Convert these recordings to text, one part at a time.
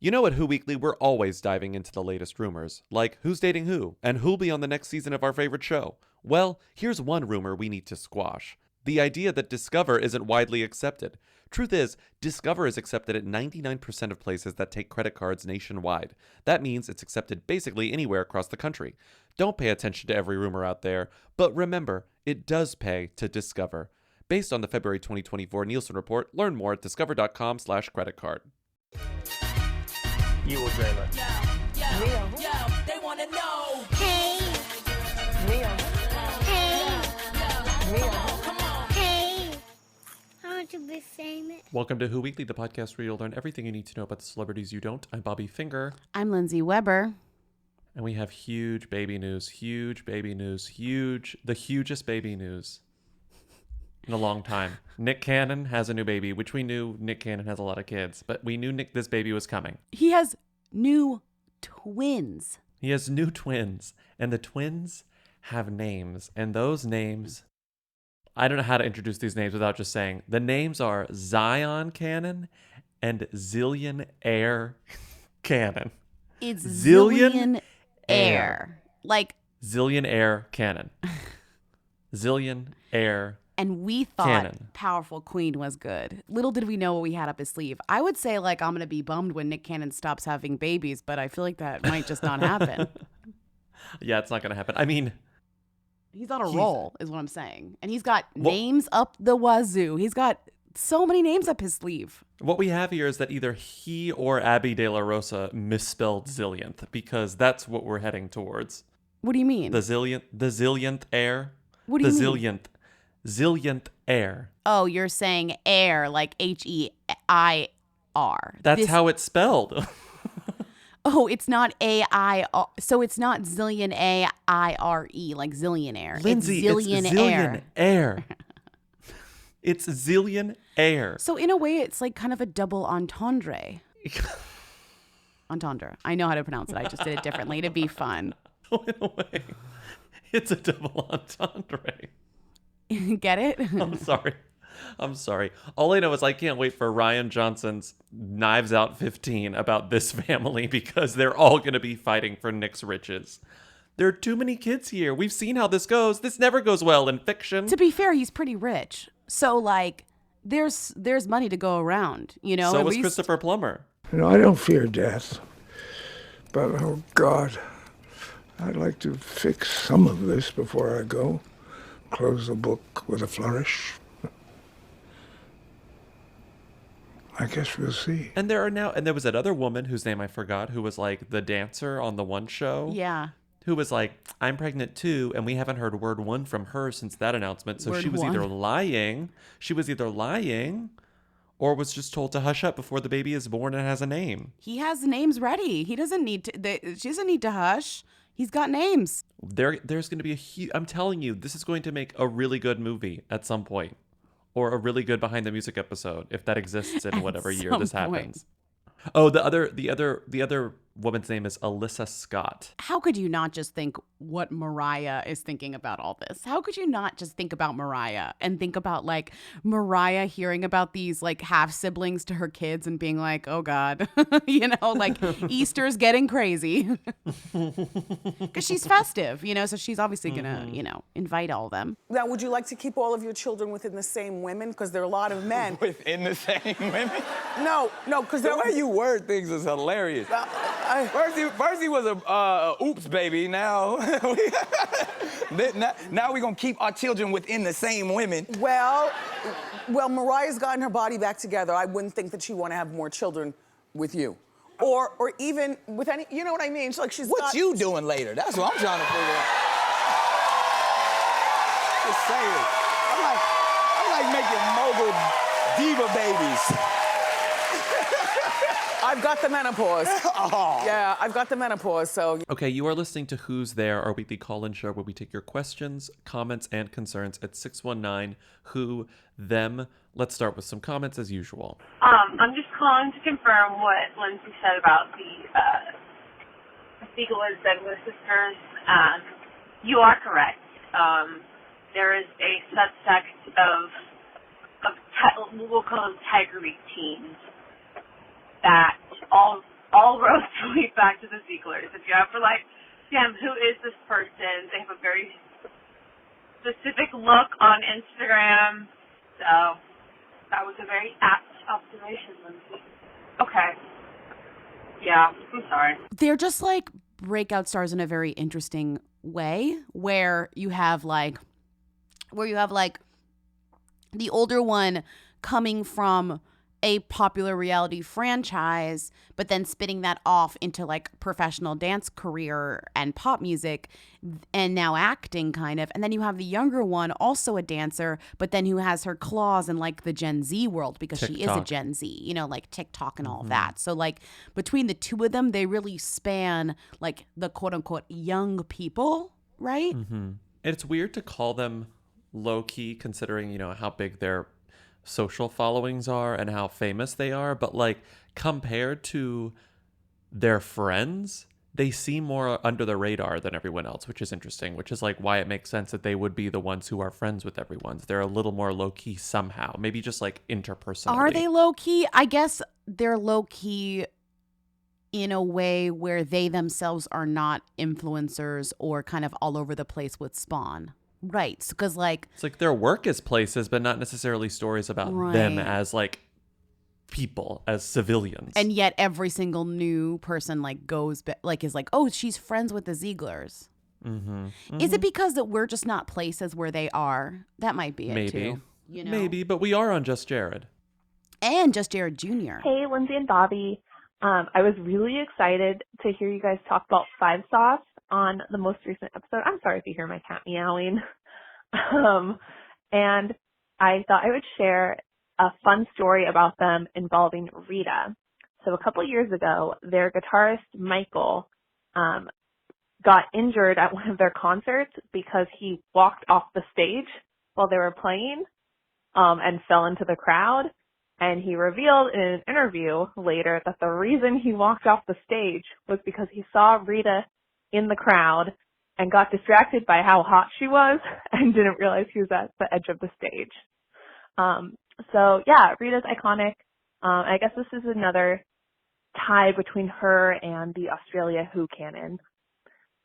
You know, at Who Weekly, we're always diving into the latest rumors, like who's dating who, and who'll be on the next season of our favorite show. Well, here's one rumor we need to squash. The idea that Discover isn't widely accepted. Truth is, Discover is accepted at 99% of places that take credit cards nationwide. That means it's accepted basically anywhere across the country. Don't pay attention to every rumor out there, but remember, it does pay to Discover. Based on the February 2024 Nielsen report, learn more at discover.com/creditcard. You will dream it. Yo, they wanna know. Hey. Mia. Hey. Mia. Come on. Hey. I want to be famous. Welcome to Who Weekly, the podcast where you'll learn everything you need to know about the celebrities you don't. I'm Bobby Finger. I'm Lindsay Weber. And we have huge baby news, the hugest baby news in a long time. Nick Cannon has a new baby, which we knew Nick Cannon has a lot of kids, but we knew this baby was coming. He has new twins. He has new twins, and the twins have names, and those names, I don't know how to introduce these names without just saying, the names are Zion Cannon and Zillion Air Cannon. It's Zillion Air. Like Zillion Air Cannon. Zillion Air. And we thought Cannon. Powerful Queen was good. Little did we know what we had up his sleeve. I would say, like, I'm going to be bummed when Nick Cannon stops having babies, but I feel like that might just not happen. Yeah, it's not going to happen. I mean, He's on a roll, is what I'm saying. And he's got names up the wazoo. He's got so many names up his sleeve. what we have here is that either he or Abby De La Rosa misspelled zillionth, because that's what we're heading towards. What do you mean? The zillionth air. What do you mean? Zillionth air. Oh, you're saying air, like Heir. That's how it's spelled. Oh, it's not A-I-R. So it's not zillion A-I-R-E, like zillionaire. Lindsay, it's zillion air. It's zillion air. So in a way, it's like kind of a double entendre. Entendre. I know how to pronounce it. I just did it differently to be fun. In a way, it's a double entendre. Get it? I'm sorry. All I know is I can't wait for Rian Johnson's Knives Out 15 about this family, because they're all going to be fighting for Nick's riches. There are too many kids here. We've seen how this goes. This never goes well in fiction. To be fair, he's pretty rich. So, like, there's money to go around, you know? So at was least... Christopher Plummer. You know, I don't fear death, but oh God, I'd like to fix some of this before I go. Close the book with a flourish. I guess we'll see. And there was that other woman whose name I forgot, who was like the dancer on the one show. Yeah. Who was like, I'm pregnant too, and we haven't heard word one from her since that announcement. So she was either lying, or was just told to hush up before the baby is born and has a name. He has names ready. He doesn't need to, she doesn't need to hush. He's got names. There's going to be I'm telling you, this is going to make a really good movie at some point. Or a really good behind the music episode, if that exists in whatever year this happens. Oh, the other woman's name is Alyssa Scott. How could you not just think what Mariah is thinking about all this? How could you not just think about Mariah and think about, like, Mariah hearing about these, like, half siblings to her kids and being like, oh God, you know, like, Easter's getting crazy. Because she's festive, you know, so she's obviously gonna, you know, invite all of them. Now, would you like to keep all of your children within the same women? Because there are a lot of men. Within the same women? No, because The way you word things is hilarious. First he was a oops baby. Now, now we're gonna keep our children within the same women. Well, Mariah's gotten her body back together. I wouldn't think that she'd want to have more children with you. Or even with any, you know what I mean? What you doing later? That's what I'm trying to figure out. Just saying. I like making mogul diva babies. I've got the menopause. Oh. Yeah, I've got the menopause, so. Okay, you are listening to Who's There, our weekly call-in show where we take your questions, comments, and concerns at 619-WHO-THEM. Let's start with some comments as usual. I'm just calling to confirm what Lindsay said about the Siegel and Douglas sisters. You are correct. There is a subsect of we'll call them Tiger League teams that all all roads lead back to the Zieglers. If you ever like, damn, who is this person? They have a very specific look on Instagram. So that was a very apt observation, Lindsay. Okay. Yeah, I'm sorry. They're just like breakout stars in a very interesting way, where you have like the older one coming from a popular reality franchise, but then spitting that off into like professional dance career and pop music and now acting kind of. And then you have the younger one, also a dancer, but then who has her claws in like the Gen Z world because she is a Gen Z, you know, like TikTok and all of that. So like between the two of them, they really span like the quote unquote young people, right? It's weird to call them low key considering, you know, how big their social followings are and how famous they are, but like compared to their friends, they seem more under the radar than everyone else, which is interesting, which is like why it makes sense that they would be the ones who are friends with everyone. They're a little more low key somehow, maybe just like interpersonally. Are they low key? I guess they're low key in a way where they themselves are not influencers or kind of all over the place with Spawn. Right, because like it's like their work is places, but not necessarily stories about them as like people, as civilians. And yet every single new person like goes like is like, oh, she's friends with the Zieglers. Is it because that we're just not places where they are? That might be it too. You know? Maybe, but we are on Just Jared. And Just Jared Jr. Hey, Lindsay and Bobby. I was really excited to hear you guys talk about Five Sauce on the most recent episode. I'm sorry if you hear my cat meowing. And I thought I would share a fun story about them involving Rita. So a couple years ago, their guitarist, Michael, got injured at one of their concerts because he walked off the stage while they were playing, and fell into the crowd. And he revealed in an interview later that the reason he walked off the stage was because he saw Rita in the crowd and got distracted by how hot she was and didn't realize he was at the edge of the stage. So yeah, Rita's iconic. I guess this is another tie between her and the Australia Who canon.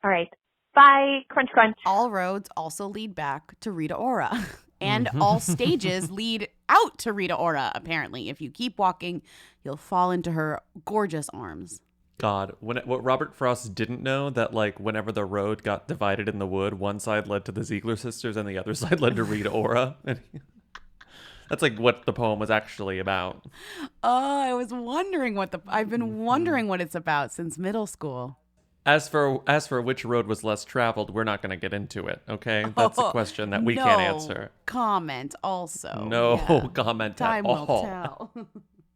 All right. Bye. Crunch, crunch. All roads also lead back to Rita Ora. And all stages lead out to Rita Ora, apparently. If you keep walking, you'll fall into her gorgeous arms. God, what Robert Frost didn't know, that like whenever the road got divided in the wood, one side led to the Ziegler sisters and the other side led to Rita Ora. That's like what the poem was actually about. Oh, I was wondering I've been wondering what it's about since middle school. As for which road was less traveled, we're not going to get into it, okay? That's a question that we can't answer. Comment also. No comment Time at all. will tell.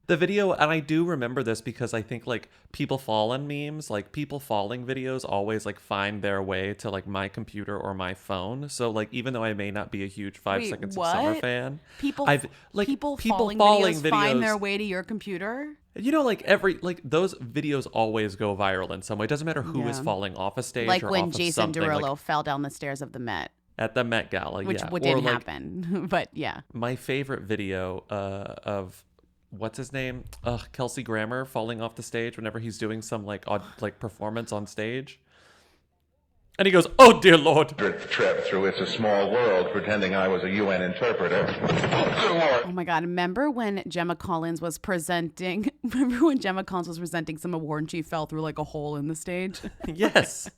The video, and I do remember this because I think like people falling memes, like people falling videos always like find their way to like my computer or my phone. So like even though I may not be a huge 5 Wait, Seconds what? of Summer fan, People falling videos find their way to your computer? You know, like those videos always go viral in some way. It doesn't matter who is falling off a stage like or when off of Jason something. Derulo Like, fell down the stairs of the Met. at the Met Gala, Which yeah. didn't like, happen, but yeah. My favorite video of what's his name? Kelsey Grammer falling off the stage whenever he's doing some like performance on stage. And he goes, "Oh dear Lord." Trip through It's a Small World pretending I was a UN interpreter. Oh, good Lord. Oh my God. Remember when Gemma Collins was presenting some award and she fell through like a hole in the stage? Yes.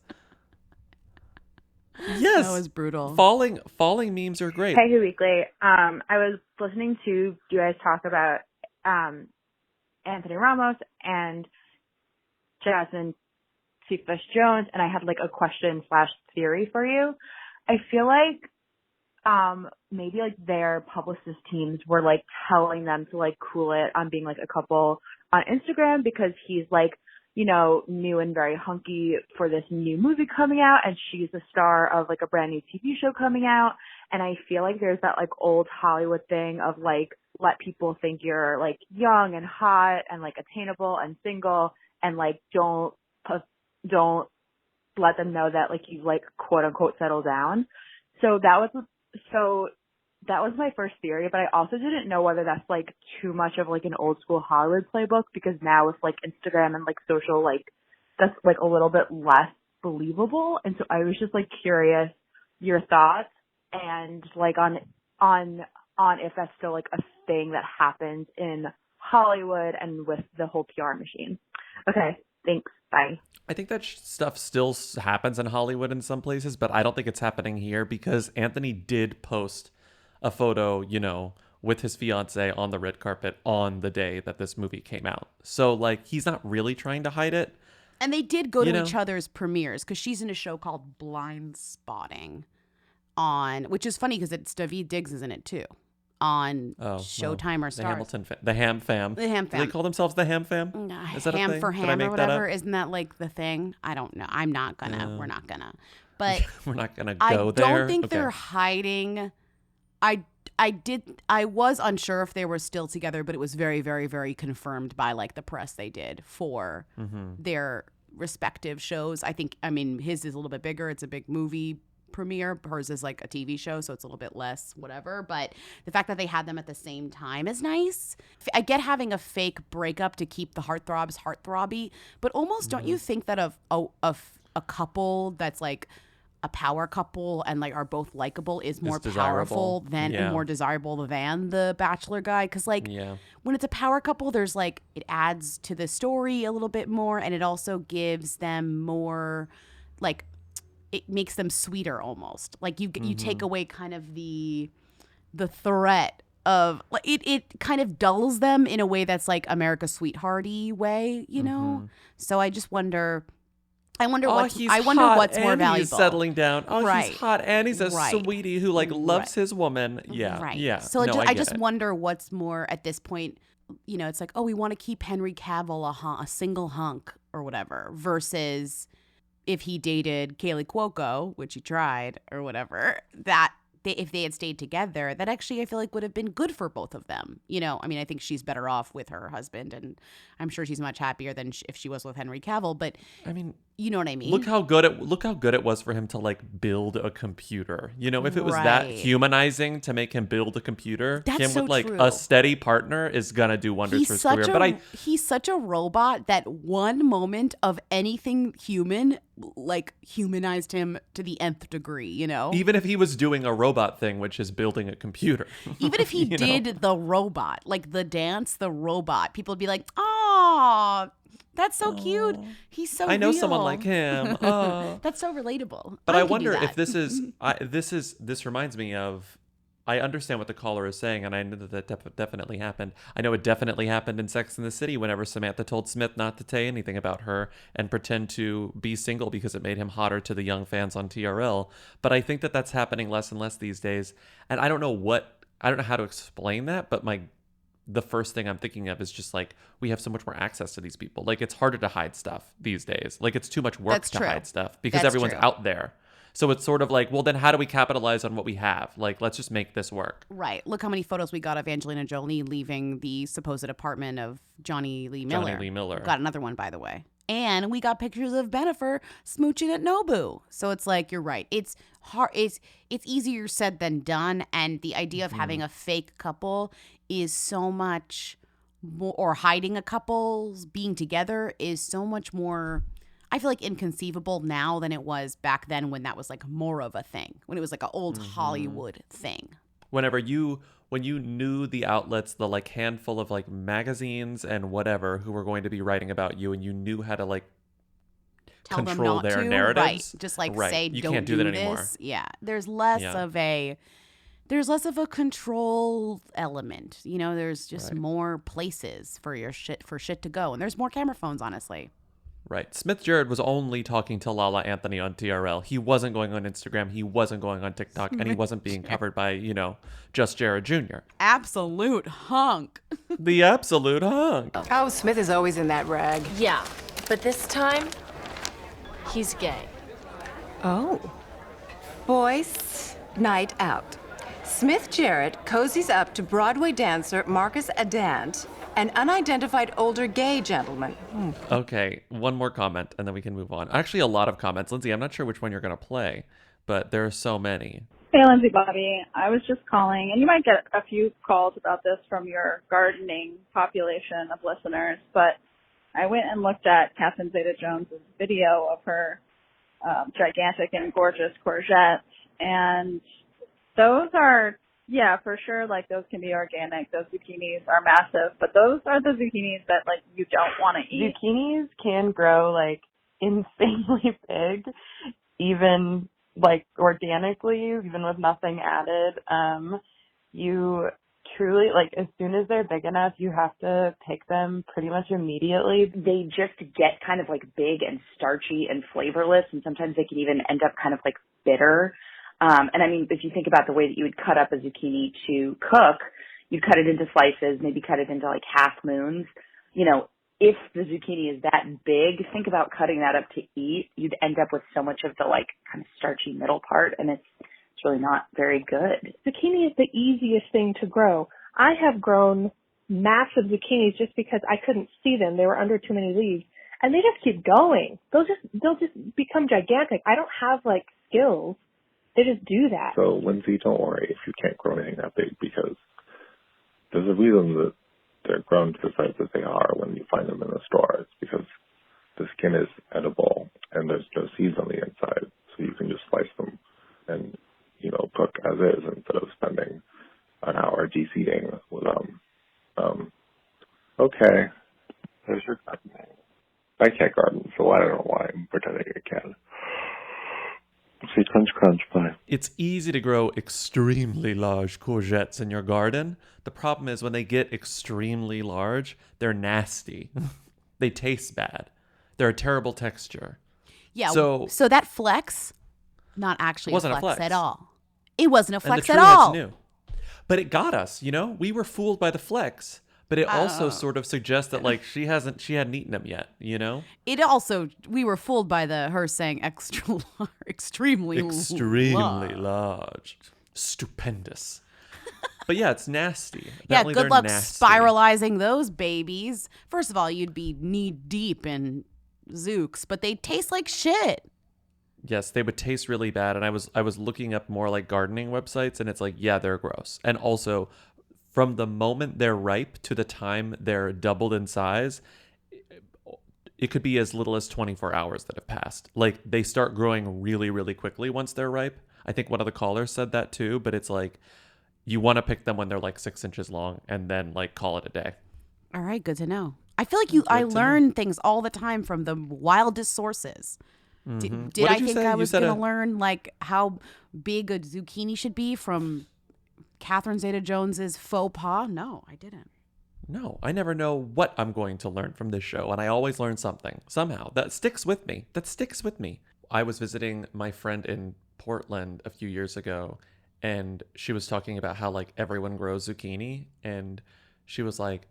Yes. That was brutal. Falling memes are great. Hey, Weekly. I was listening to you guys talk about Anthony Ramos and Jasmine Cephas Jones, and I had like a question / theory for you. I feel like maybe like their publicist teams were like telling them to like cool it on being like a couple on Instagram because he's like, you know, new and very hunky for this new movie coming out, and she's the star of like a brand new TV show coming out. And I feel like there's that like old Hollywood thing of like, let people think you're like young and hot and like attainable and single, and like don't let them know that like you've like quote unquote settled down. So that was my first theory, but I also didn't know whether that's like too much of like an old school Hollywood playbook, because now with like Instagram and like social, like that's like a little bit less believable. And so I was just like curious your thoughts and like on if that's still like a thing that happens in Hollywood and with the whole PR machine. Okay, thanks. Bye. I think that stuff still happens in Hollywood in some places, but I don't think it's happening here because Anthony did post a photo, you know, with his fiance on the red carpet on the day that this movie came out. So, like, he's not really trying to hide it. And they did go to each other's premieres because she's in a show called Blind Spotting which is funny because it's Daveed Diggs is in it too, on Showtime or Starz. The Hamilton the Ham Fam. The Ham Fam. Do they call themselves the Ham Fam? Is that Ham a thing? for Did I Ham make or that whatever. up? Isn't that like the thing? I don't know. I'm not gonna. We're not gonna. But we're not gonna go there. I don't think they're hiding. I was unsure if they were still together, but it was very, very, very confirmed by like the press they did for their respective shows. I mean, his is a little bit bigger. It's a big movie premiere. Hers is like a TV show, so it's a little bit less whatever. But the fact that they had them at the same time is nice. I get having a fake breakup to keep the heartthrobs heartthrobby, but almost don't you think that a couple that's like a power couple and like are both likable is more powerful than and more desirable than the Bachelor guy? Because like when it's a power couple, there's like it adds to the story a little bit more, and it also gives them more like it makes them sweeter almost. Like you take away kind of the threat of like it kind of dulls them in a way that's like America's Sweethearty way, you know. So I just wonder. I wonder what's more valuable. He's settling down. Right. He's hot and he's a sweetie who like loves his woman. Yeah. Right. Yeah. So I just wonder what's more at this point. You know, it's like, oh, we want to keep Henry Cavill a single hunk or whatever, versus if he dated Kaylee Cuoco, which he tried or whatever, if they had stayed together, that actually I feel like would have been good for both of them. You know, I mean, I think she's better off with her husband, and I'm sure she's much happier than if she was with Henry Cavill. But I mean, you know what I mean? Look how good it was for him to like build a computer. You know, if it was that humanizing to make him build a computer, him with like a steady partner is gonna do wonders for his career. But he's such a robot that one moment of anything human like humanized him to the nth degree, you know? Even if he was doing a robot thing, which is building a computer. Even if he did the robot, like the dance, the robot, people would be like, oh, that's so cute. He's so I know real. someone like him. Oh. That's so relatable. But I wonder if this reminds me of, I understand what the caller is saying, and I know that definitely happened. I know it definitely happened in Sex and the City whenever Samantha told Smith not to say anything about her and pretend to be single because it made him hotter to the young fans on TRL. But I think that that's happening less and less these days. And I don't know how to explain that, but the first thing I'm thinking of is just like, we have so much more access to these people. Like, it's harder to hide stuff these days. Like, it's too much work to hide stuff because everyone's out there. So it's sort of like, well, then how do we capitalize on what we have? Like, let's just make this work. Right. Look how many photos we got of Angelina Jolie leaving the supposed apartment of Johnny Lee Miller. Got another one, by the way. And we got pictures of Bennifer smooching at Nobu. So it's like, you're right. It's hard. It's easier said than done. And the idea of having a fake couple is so much more, or hiding a couple being together is so much more, I feel like, inconceivable now than it was back then, when that was like more of a thing, when it was like an old Hollywood thing. When you knew the outlets, the like handful of like magazines and whatever who were going to be writing about you, and you knew how to like Tell control their narratives. Right. Just like say, you don't can't do that this. anymore. Yeah. There's less of a control element. You know, there's just more places for shit to go. And there's more camera phones, honestly. Right. Smith Jerrod was only talking to Lala Anthony on TRL. He wasn't going on Instagram. He wasn't going on TikTok. And he wasn't being covered by, just Jerrod Jr. Absolute hunk. The absolute hunk. Oh, Smith is always in that rag. Yeah, but this time, he's gay. Oh. Boys, night out. Smith Jerrod cozies up to Broadway dancer Marcus Adant, an unidentified older gay gentleman. Okay, one more comment, and then we can move on. Actually, a lot of comments. Lindsay, I'm not sure which one you're going to play, but there are so many. Hey, Lindsay Bobby. I was just calling, and you might get a few calls about this from your gardening population of listeners, but I went and looked at Catherine Zeta-Jones' video of her gigantic and gorgeous courgettes, and those are, yeah, for sure, like, those can be organic. Those zucchinis are massive, but those are the zucchinis that, like, you don't want to eat. Zucchinis can grow, like, insanely big, even, like, organically, even with nothing added. You truly, like, as soon as they're big enough, you have to pick them pretty much immediately. They just get kind of, like, big and starchy and flavorless, and sometimes they can even end up kind of, like, bitter. And I mean, if you think about the way that you would cut up a zucchini to cook, you'd cut it into slices, maybe cut it into like half moons. You know, if the zucchini is that big, think about cutting that up to eat. You'd end up with so much of the like kind of starchy middle part, and it's really not very good. Zucchini is the easiest thing to grow. I have grown massive zucchinis just because I couldn't see them. They were under too many leaves. And they just keep going. They'll just become gigantic. I don't have like skills. They just do that. So, Lindsay, don't worry if you can't grow anything that big, because there's a reason that they're grown to the size that they are when you find them in the store. It's because the skin is edible and there's no seeds on the inside, so you can just slice them and, you know, cook as is instead of spending an hour de-seeding with them. Okay, there's your gardening. I can't garden, so I don't know why I'm pretending I can. See, crunch, crunch, bye. It's easy to grow extremely large courgettes in your garden. The problem is when they get extremely large, they're nasty. They taste bad. They're a terrible texture. Yeah, so that flex, not actually wasn't a flex at all. It wasn't a flex and at the all. Knew. But it got us, you know? We were fooled by the flex. But it also sort of suggests that like she hadn't eaten them yet, you know? It also, we were fooled by her saying extremely large. Stupendous. But yeah, it's nasty. Yeah, Apparently good luck nasty. spiralizing those babies. First of all, you'd be knee deep in zooks, but they taste like shit. Yes, they would taste really bad. And I was looking up more like gardening websites, and it's like, yeah, they're gross. And also, from the moment they're ripe to the time they're doubled in size, it could be as little as 24 hours that have passed. Like, they start growing really, really quickly once they're ripe. I think one of the callers said that too, but it's like, you want to pick them when they're like 6 inches long and then like call it a day. All right, good to know. I feel like I learn things all the time from the wildest sources. Mm-hmm. Did I think I was going to learn like how big a zucchini should be from Catherine Zeta-Jones's faux pas? No, I didn't. No, I never know what I'm going to learn from this show, and I always learn something, somehow. That sticks with me. I was visiting my friend in Portland a few years ago, and she was talking about how, like, everyone grows zucchini, and she was like,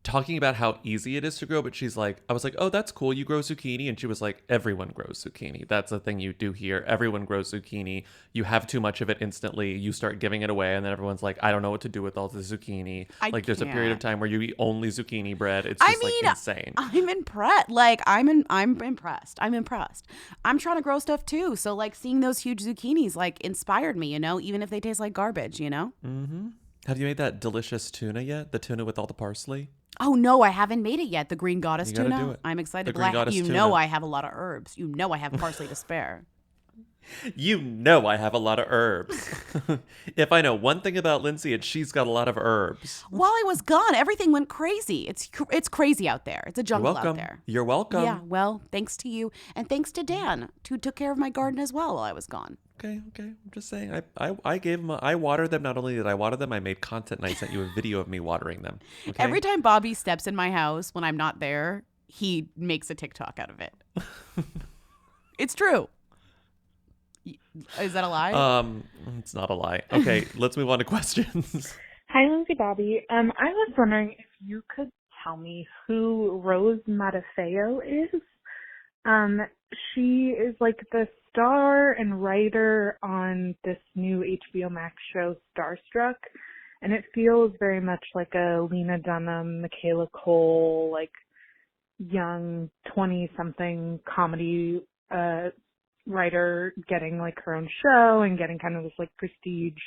talking about how easy it is to grow, but she's like, I was like, oh, that's cool, you grow zucchini. And she was like, everyone grows zucchini. That's the thing you do here. Everyone grows zucchini. You have too much of it instantly. You start giving it away, and then everyone's like, I don't know what to do with all the zucchini. There's a period of time where you eat only zucchini bread. It's just like insane. I'm impressed. Like, I'm impressed. I'm impressed. I'm trying to grow stuff too. So like seeing those huge zucchinis like inspired me, you know, even if they taste like garbage, you know? Mm-hmm. Have you made that delicious tuna yet? The tuna with all the parsley? Oh, no, I haven't made it yet. The green goddess tuna. Do it. I'm excited. You know I have a lot of herbs. You know I have parsley to spare. You know I have a lot of herbs. If I know one thing about Lindsay, it's she's got a lot of herbs. While I was gone, everything went crazy. It's crazy out there. It's a jungle out there. You're welcome. Yeah, well, thanks to you. And thanks to Dan, who took care of my garden as well while I was gone. Okay. I'm just saying. I gave them. I watered them. Not only did I water them, I made content, and I sent you a video of me watering them. Okay? Every time Bobby steps in my house when I'm not there, he makes a TikTok out of it. It's true. Is that a lie? It's not a lie. Okay, let's move on to questions. Hi, Lindsay Bobby. I was wondering if you could tell me who Rose Matafeo is. She is like the star and writer on this new HBO Max show, Starstruck, and it feels very much like a Lena Dunham, Michaela Cole, like young 20-something comedy writer getting like her own show and getting kind of this like prestige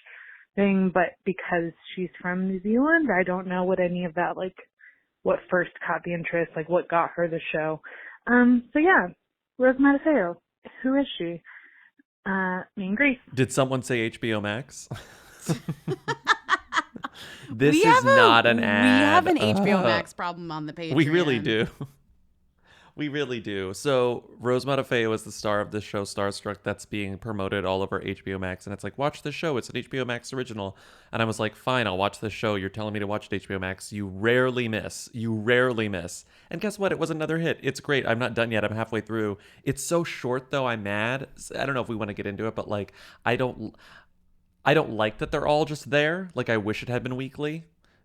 thing, but because she's from New Zealand, I don't know what any of that, like what first caught the interest, like what got her the show. So yeah, Rose Matafeo. Who is she? Me and Grace. Did someone say HBO Max? This is not an ad. We have an HBO Max problem on the Patreon. We really do. We really do. So Rose Matafeo is the star of this show, Starstruck, that's being promoted all over HBO Max. And it's like, watch the show. It's an HBO Max original. And I was like, fine, I'll watch the show. You're telling me to watch HBO Max. You rarely miss. You rarely miss. And guess what? It was another hit. It's great. I'm not done yet. I'm halfway through. It's so short, though. I'm mad. I don't know if we want to get into it, but like, I don't like that they're all just there. Like, I wish it had been weekly.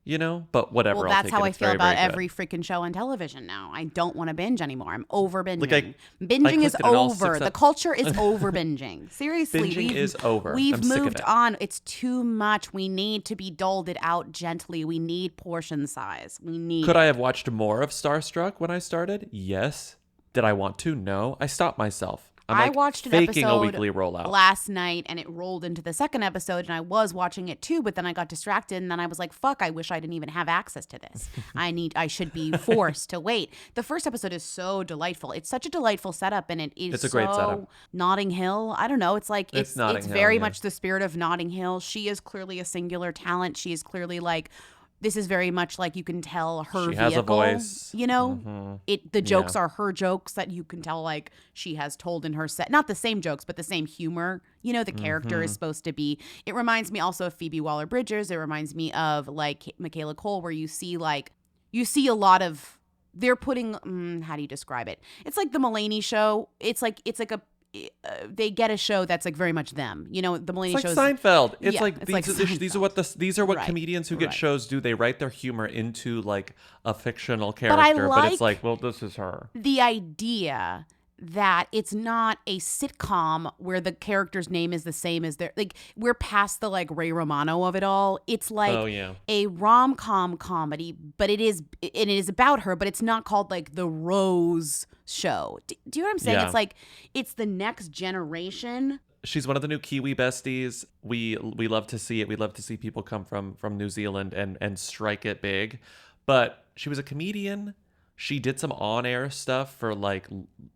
You know, but whatever. Well, that's how I feel about every freaking show on television now. I don't want to binge anymore. I'm over binging. Binging is over. The culture is over binging. Seriously. Binging is over. We've moved on. It's too much. We need to be doled it out gently. We need portion size. Could I have watched more of Starstruck when I started? Yes. Did I want to? No. I stopped myself. I watched an faking episode a weekly rollout last night, and it rolled into the second episode, and I was watching it too, but then I got distracted, and then I was like, fuck, I wish I didn't even have access to this. I should be forced to wait. The first episode is so delightful. It's such a delightful setup, and it's a great setup. Notting Hill. I don't know. It's like, it's very much the spirit of Notting Hill. She is clearly a singular talent. She is clearly like, this is very much like you can tell her she vehicle, has a voice. You know, the jokes are her jokes that you can tell like she has told in her set, not the same jokes, but the same humor. You know, the character is supposed to be. It reminds me also of Phoebe Waller-Bridges. It reminds me of like Michaela Cole, where you see a lot of they're putting. How do you describe it? It's like the Mulaney show. It's like a. They get a show that's like very much them, you know. The Mulaney show, Seinfeld. It's yeah, like it's these. like These are what right, comedians who get right. shows do. They write their humor into like a fictional character, but it's like, well, this is her. The idea that it's not a sitcom where the character's name is the same as their, like, we're past the like Ray Romano of it all. It's like a rom-com comedy, but it is about her, but it's not called like the Rose show. Do you know what I'm saying? It's like, it's the next generation. She's one of the new Kiwi besties. We love to see it. We love to see people come from New Zealand and strike it big. But she was a comedian. She did some on-air stuff for like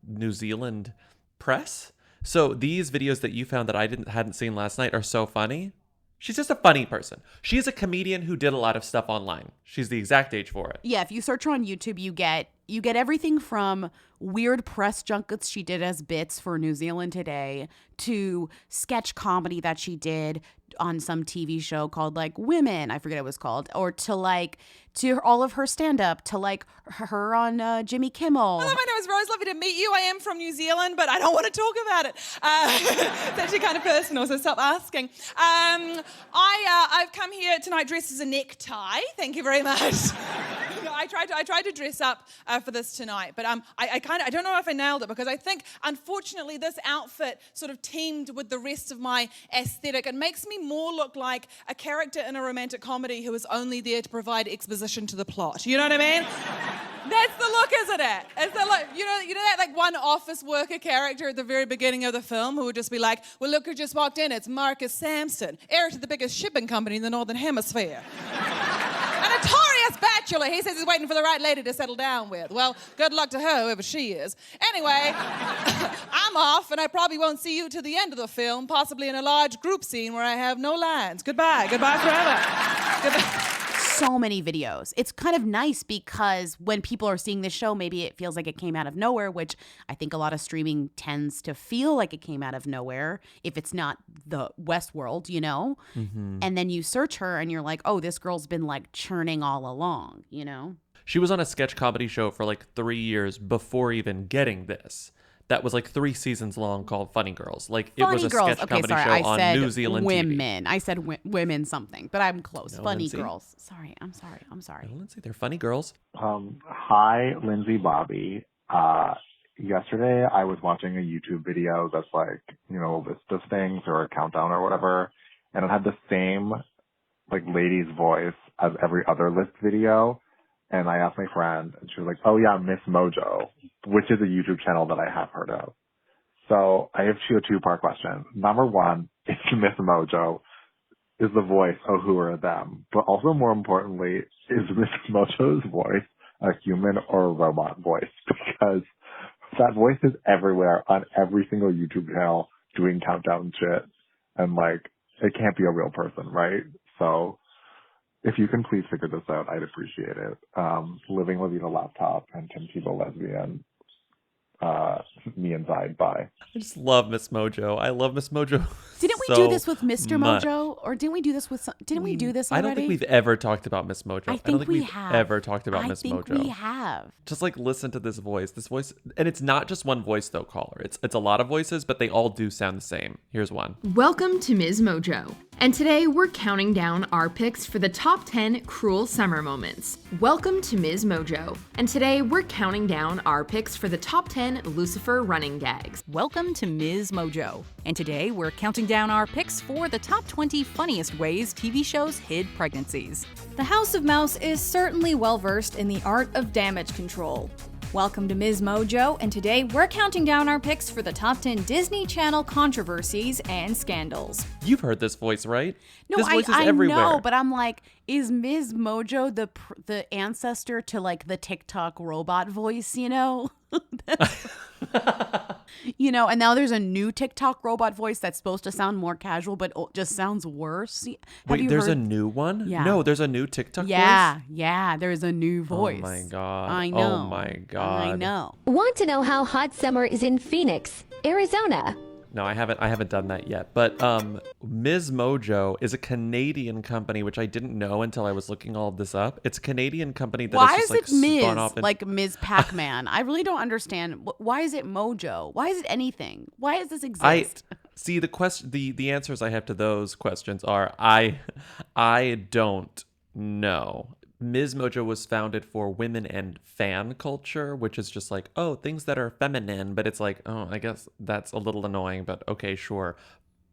New Zealand press. So these videos that you found that I hadn't seen last night are so funny. She's just a funny person. She's a comedian who did a lot of stuff online. She's the exact age for it. Yeah, if you search her on YouTube, you get everything from weird press junkets she did as bits for New Zealand Today to sketch comedy that she did on some TV show called like Women, I forget what it was called, or to all of her stand-up, to like her on Jimmy Kimmel. Hello, my name is Rose. Lovely to meet you. I am from New Zealand, but I don't want to talk about it. It's actually kind of personal, so stop asking. I've come here tonight dressed as a necktie. Thank you very much. I tried to dress up for this tonight, but I don't know if I nailed it, because I think, unfortunately, this outfit sort of teamed with the rest of my aesthetic. It makes me more look like a character in a romantic comedy who is only there to provide exposition to the plot. You know what I mean? That's the look, isn't it? It's the look. You know that like one office worker character at the very beginning of the film who would just be like, well, look who just walked in. It's Marcus Sampson, heir to the biggest shipping company in the Northern Hemisphere. A notorious bachelor. He says he's waiting for the right lady to settle down with. Well, good luck to her, whoever she is. Anyway, I'm off, and I probably won't see you to the end of the film, possibly in a large group scene where I have no lines. Goodbye. Goodbye forever. Goodbye. So many videos. It's kind of nice because when people are seeing this show, maybe it feels like it came out of nowhere, which I think a lot of streaming tends to feel like it came out of nowhere if it's not the Westworld, you know? Mm-hmm. And then you search her and you're like, oh, this girl's been like churning all along, you know? She was on a sketch comedy show for like 3 years before even getting this. That was like 3 seasons long, called Funny Girls. Like, it was a sketch comedy show on New Zealand women. TV. I said women something, but I'm close. No, Funny Lindsay? Girls. Sorry. I'm sorry. No, Lindsay, they're funny girls. Hi, Lindsay Bobby. Yesterday I was watching a YouTube video that's like, you know, a list of things or a countdown or whatever, and it had the same like lady's voice as every other list video. And I asked my friend, and she was like, oh yeah, Miss Mojo, which is a YouTube channel that I have heard of. So I have a two-part question. Number one, is Miss Mojo is the voice of Who Are Them? But also more importantly, is Miss Mojo's voice a human or a robot voice? Because that voice is everywhere on every single YouTube channel doing countdown shit. And like, it can't be a real person, right? So if you can please figure this out, I'd appreciate it. Living Without a Laptop and Tim Tebow Lesbian. Me inside, bye. I just love Miss Mojo. I love Miss Mojo. Didn't we do this with Mr. Mojo? Or didn't we do this with didn't we do this already? I don't think we've ever talked about Miss Mojo. I don't think we we've have. ever talked about Miss Mojo. I think we have. Just like listen to this voice. This voice, and it's not just one voice though, caller. It's a lot of voices, but they all do sound the same. Here's one. Welcome to Ms. Mojo. And today we're counting down our picks for the top 10 cruel summer moments. Welcome to Ms. Mojo. And today we're counting down our picks for the top 10 Lucifer running gags. Welcome to Ms. Mojo. And today we're counting down our picks for the top 20 funniest ways TV shows hid pregnancies. The House of Mouse is certainly well versed in the art of damage control. Welcome to Ms. Mojo, and today we're counting down our picks for the top 10 Disney Channel controversies and scandals. You've heard this voice, right? No, this voice is I everywhere. know, but I'm like, is Ms. Mojo the ancestor to like the TikTok robot voice, you know? You know, and now there's a new TikTok robot voice that's supposed to sound more casual, but just sounds worse. Wait, there's a new one? Yeah. No, there's a new TikTok voice? Yeah, there's a new voice. Oh my God. I know. Oh my God. I know. Want to know how hot summer is in Phoenix, Arizona? No, I haven't done that yet. But Ms. Mojo is a Canadian company, which I didn't know until I was looking all of this up. It's a Canadian company that Why is just, is it Ms. gone off and... like Ms. Pac-Man? I really don't understand. Why is it Mojo? Why is it anything? Why does this exist? See, the answers I have to those questions are I don't know. Ms. Mojo was founded for women and fan culture, which is just like, oh, things that are feminine, but it's like, oh, I guess that's a little annoying, but okay, sure.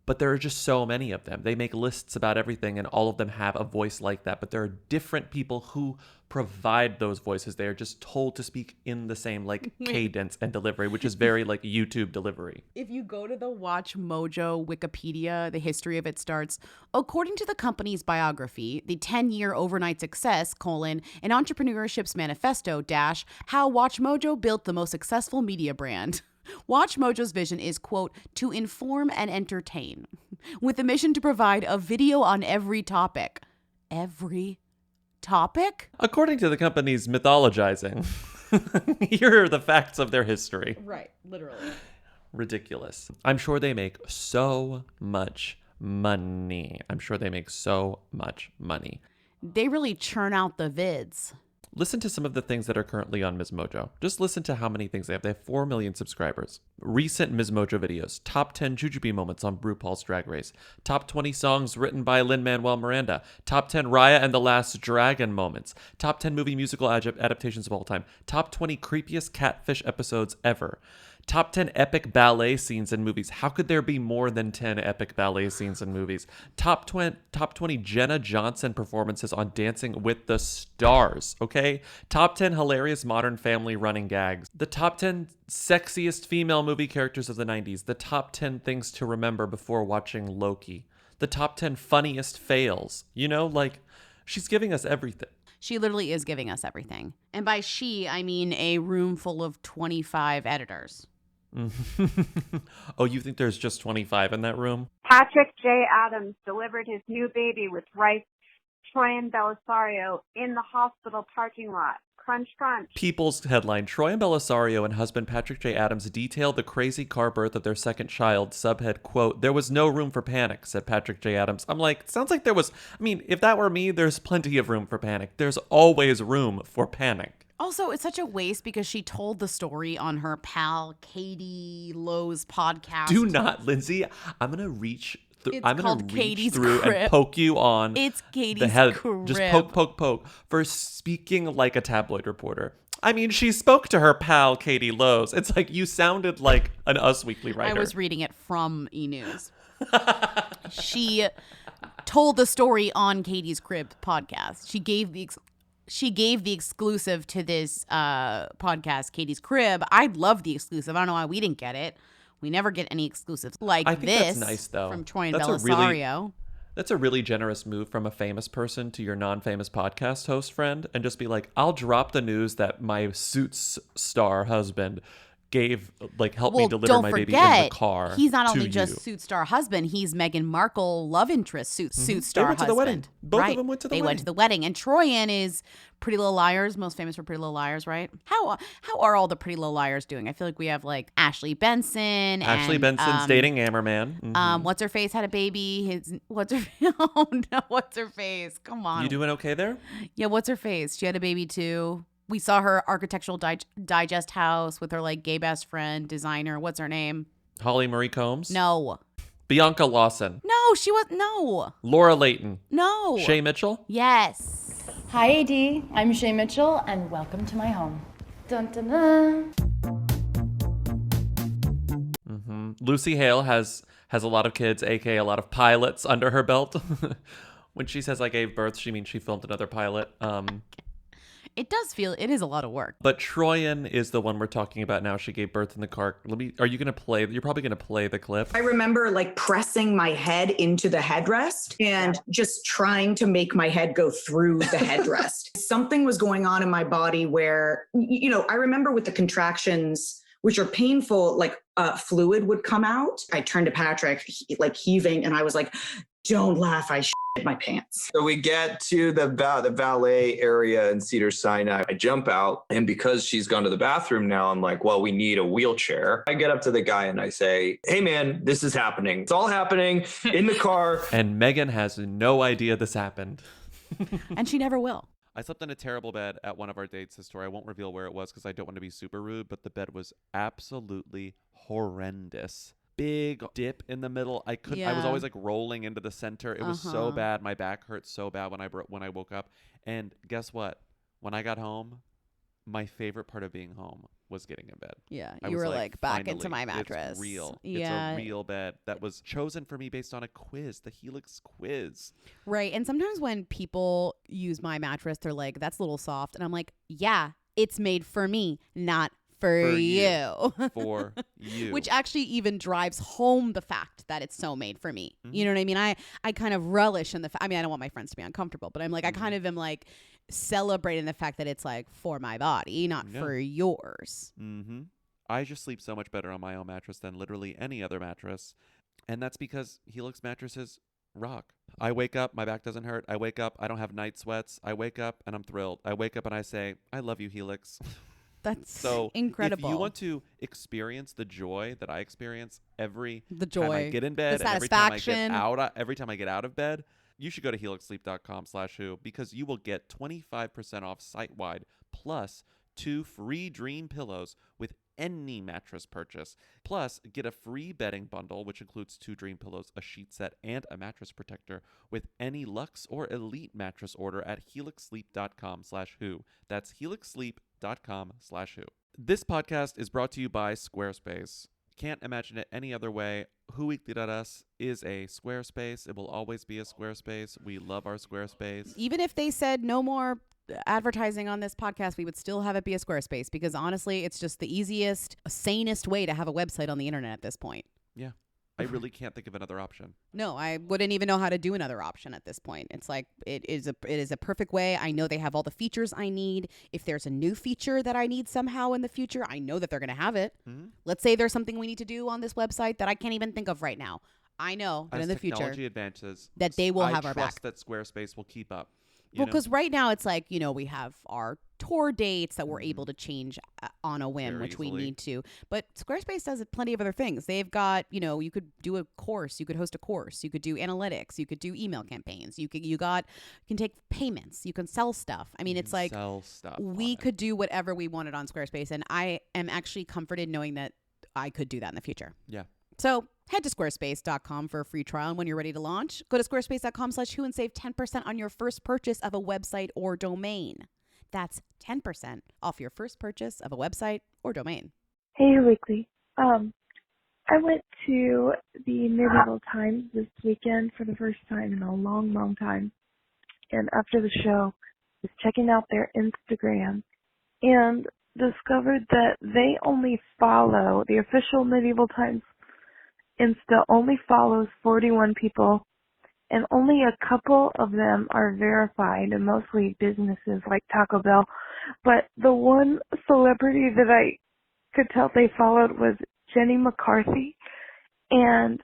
But there are just so many of them. They make lists about everything, and all of them have a voice like that, but there are different people who provide those voices. They are just told to speak in the same like cadence and delivery, which is very like YouTube delivery. If you go to the Watch Mojo Wikipedia, the history of it starts, according to the company's biography, the 10-year overnight success, an entrepreneurship's manifesto, how Watch Mojo built the most successful media brand. Watch Mojo's vision is, quote, to inform and entertain, with a mission to provide a video on every topic. Every topic? According to the company's mythologizing, here are the facts of their history. Right, literally. Ridiculous. I'm sure they make so much money. They really churn out the vids. Listen to some of the things that are currently on Ms. Mojo. Just listen to how many things they have. They have 4 million subscribers. Recent Ms. Mojo videos. Top 10 Jujubee moments on RuPaul's Drag Race. Top 20 songs written by Lin-Manuel Miranda. Top 10 Raya and the Last Dragon moments. Top 10 movie musical adaptations of all time. Top 20 creepiest catfish episodes ever. Top 10 epic ballet scenes in movies. How could there be more than 10 epic ballet scenes in movies? Top 20 Jenna Johnson performances on Dancing with the Stars, okay? Top 10 hilarious Modern Family running gags. The top 10 sexiest female movie characters of the 90s. The top 10 things to remember before watching Loki. The top 10 funniest fails. You know, like, she's giving us everything. She literally is giving us everything. And by she, I mean a room full of 25 editors. Oh, you think there's just 25 in that room? Patrick J. Adams delivered his new baby with wife Troian Bellasario in the hospital parking lot. Crunch, crunch. People's headline, Troian Bellasario and husband Patrick J. Adams detail the crazy car birth of their second child. Subhead, quote, there was no room for panic, said Patrick J. Adams. I'm like, sounds like there was, I mean, if that were me, there's plenty of room for panic. There's always room for panic. Also, it's such a waste because she told the story on her pal Katie Lowe's podcast. Do not, Lindsay. I'm going to reach through. I'm going to reach Katie's through crib. And poke you on It's Katie's the head. crib. Just poke for speaking like a tabloid reporter. I mean, she spoke to her pal Katie Lowe's. It's like you sounded like an Us Weekly writer. I was reading it from E! News. She told the story on Katie's Crib podcast. She gave the exclusive to this podcast, Katie's Crib. I love the exclusive. I don't know why we didn't get it. We never get any exclusives like I think this that's nice, though. from Troian That's Bellasario. That's a really generous move from a famous person to your non-famous podcast host friend, and just be like, I'll drop the news that my Suits star husband helped me deliver my baby in the car. He's not to only just you. Suits star husband, he's Meghan Markle love interest, Suits They star went to husband. the wedding. Both right. of them went to the They wedding. went to the wedding. And Troian is Pretty Little Liars, most famous for Pretty Little Liars, right? How are all the Pretty Little Liars doing? I feel like we have like Ashley Benson. Ashley Benson's dating Ammerman. What's her face had a baby. What's her face? Come on. You doing okay there? Yeah, what's her face? She had a baby too. We saw her Architectural Digest house with her like gay best friend designer. What's her name? Holly Marie Combs? No. Bianca Lawson. No, she was no. Laura Layton. No. Shay Mitchell? Yes. Hi, AD. I'm Shay Mitchell, and welcome to my home. Dun dun dun. Lucy Hale has a lot of kids, aka a lot of pilots under her belt. When she says I gave birth, she means she filmed another pilot. It is a lot of work. But Troian is the one we're talking about now. She gave birth in the car. Are you going to play? You're probably going to play the clip. I remember like pressing my head into the headrest and just trying to make my head go through the headrest. Something was going on in my body where, I remember with the contractions, which are painful, like fluid would come out. I turned to Patrick, heaving, and I was like, don't laugh, I shit my pants. So we get to the valet area in Cedars-Sinai. I jump out, and because she's gone to the bathroom now, I'm like, well, we need a wheelchair. I get up to the guy and I say, hey man, this is happening. It's all happening in the car. And Megan has no idea this happened. And she never will. I slept in a terrible bed at one of our dates this story. I won't reveal where it was because I don't want to be super rude, but the bed was absolutely horrendous. Big dip in the middle. I was always like rolling into the center. It was so bad. My back hurt so bad when I woke up. And guess what? When I got home, my favorite part of being home was getting in bed. Yeah, I you was were like back finally, into my mattress. It's real. Yeah. It's a real bed that was chosen for me based on a quiz, the Helix quiz. Right. And sometimes when people use my mattress, they're like, that's a little soft. And I'm like, yeah, it's made for me, not for you. For you. Which actually even drives home the fact that it's so made for me. You know what I mean? I kind of relish in the I don't want my friends to be uncomfortable, but I'm like, I kind of am like celebrating the fact that it's like for my body, not for yours. I just sleep so much better on my own mattress than literally any other mattress. And that's because Helix mattresses rock. I wake up, my back doesn't hurt. I wake up, I don't have night sweats. I wake up and I'm thrilled. I wake up and I say, I love you, Helix. That's so incredible. If you want to experience the joy that I experience every time I get in bed, the and satisfaction, every time I get out of bed, you should go to helixsleep.com/who because you will get 25% off site-wide plus 2 free dream pillows with any mattress purchase. Plus, get a free bedding bundle, which includes 2 dream pillows, a sheet set, and a mattress protector with any Luxe or Elite mattress order at helixsleep.com/who. That's helixsleep.com/who. This podcast is brought to you by Squarespace. Can't imagine it any other way. WhoWeekly.us is a Squarespace. It will always be a Squarespace. We love our Squarespace. Even if they said no more advertising on this podcast, we would still have it be a Squarespace because honestly, it's just the easiest, sanest way to have a website on the internet at this point. Yeah. I really can't think of another option. No, I wouldn't even know how to do another option at this point. It's like it is a perfect way. I know they have all the features I need. If there's a new feature that I need somehow in the future, I know that they're going to have it. Let's say there's something we need to do on this website that I can't even think of right now. I know that in the future technology advances, that they will have our back. I trust that Squarespace will keep up. Well, because right now it's like, we have our tour dates that we're able to change on a whim, which we need to. But Squarespace does plenty of other things. They've got, you could do a course, you could host a course, you could do analytics, you could do email campaigns, you can take payments, you can sell stuff. I mean, it's like we could do whatever we wanted on Squarespace, and I am actually comforted knowing that I could do that in the future. Yeah. So head to squarespace.com for a free trial. And when you're ready to launch, go to squarespace.com/who and save 10% on your first purchase of a website or domain. That's 10% off your first purchase of a website or domain. Hey, Weekly. I went to the Medieval Times this weekend for the first time in a long, long time. And after the show, I was checking out their Instagram. And discovered that they only follow, the official Medieval Times Insta only follows 41 people, and only a couple of them are verified, and mostly businesses like Taco Bell. But the one celebrity that I could tell they followed was Jenny McCarthy, and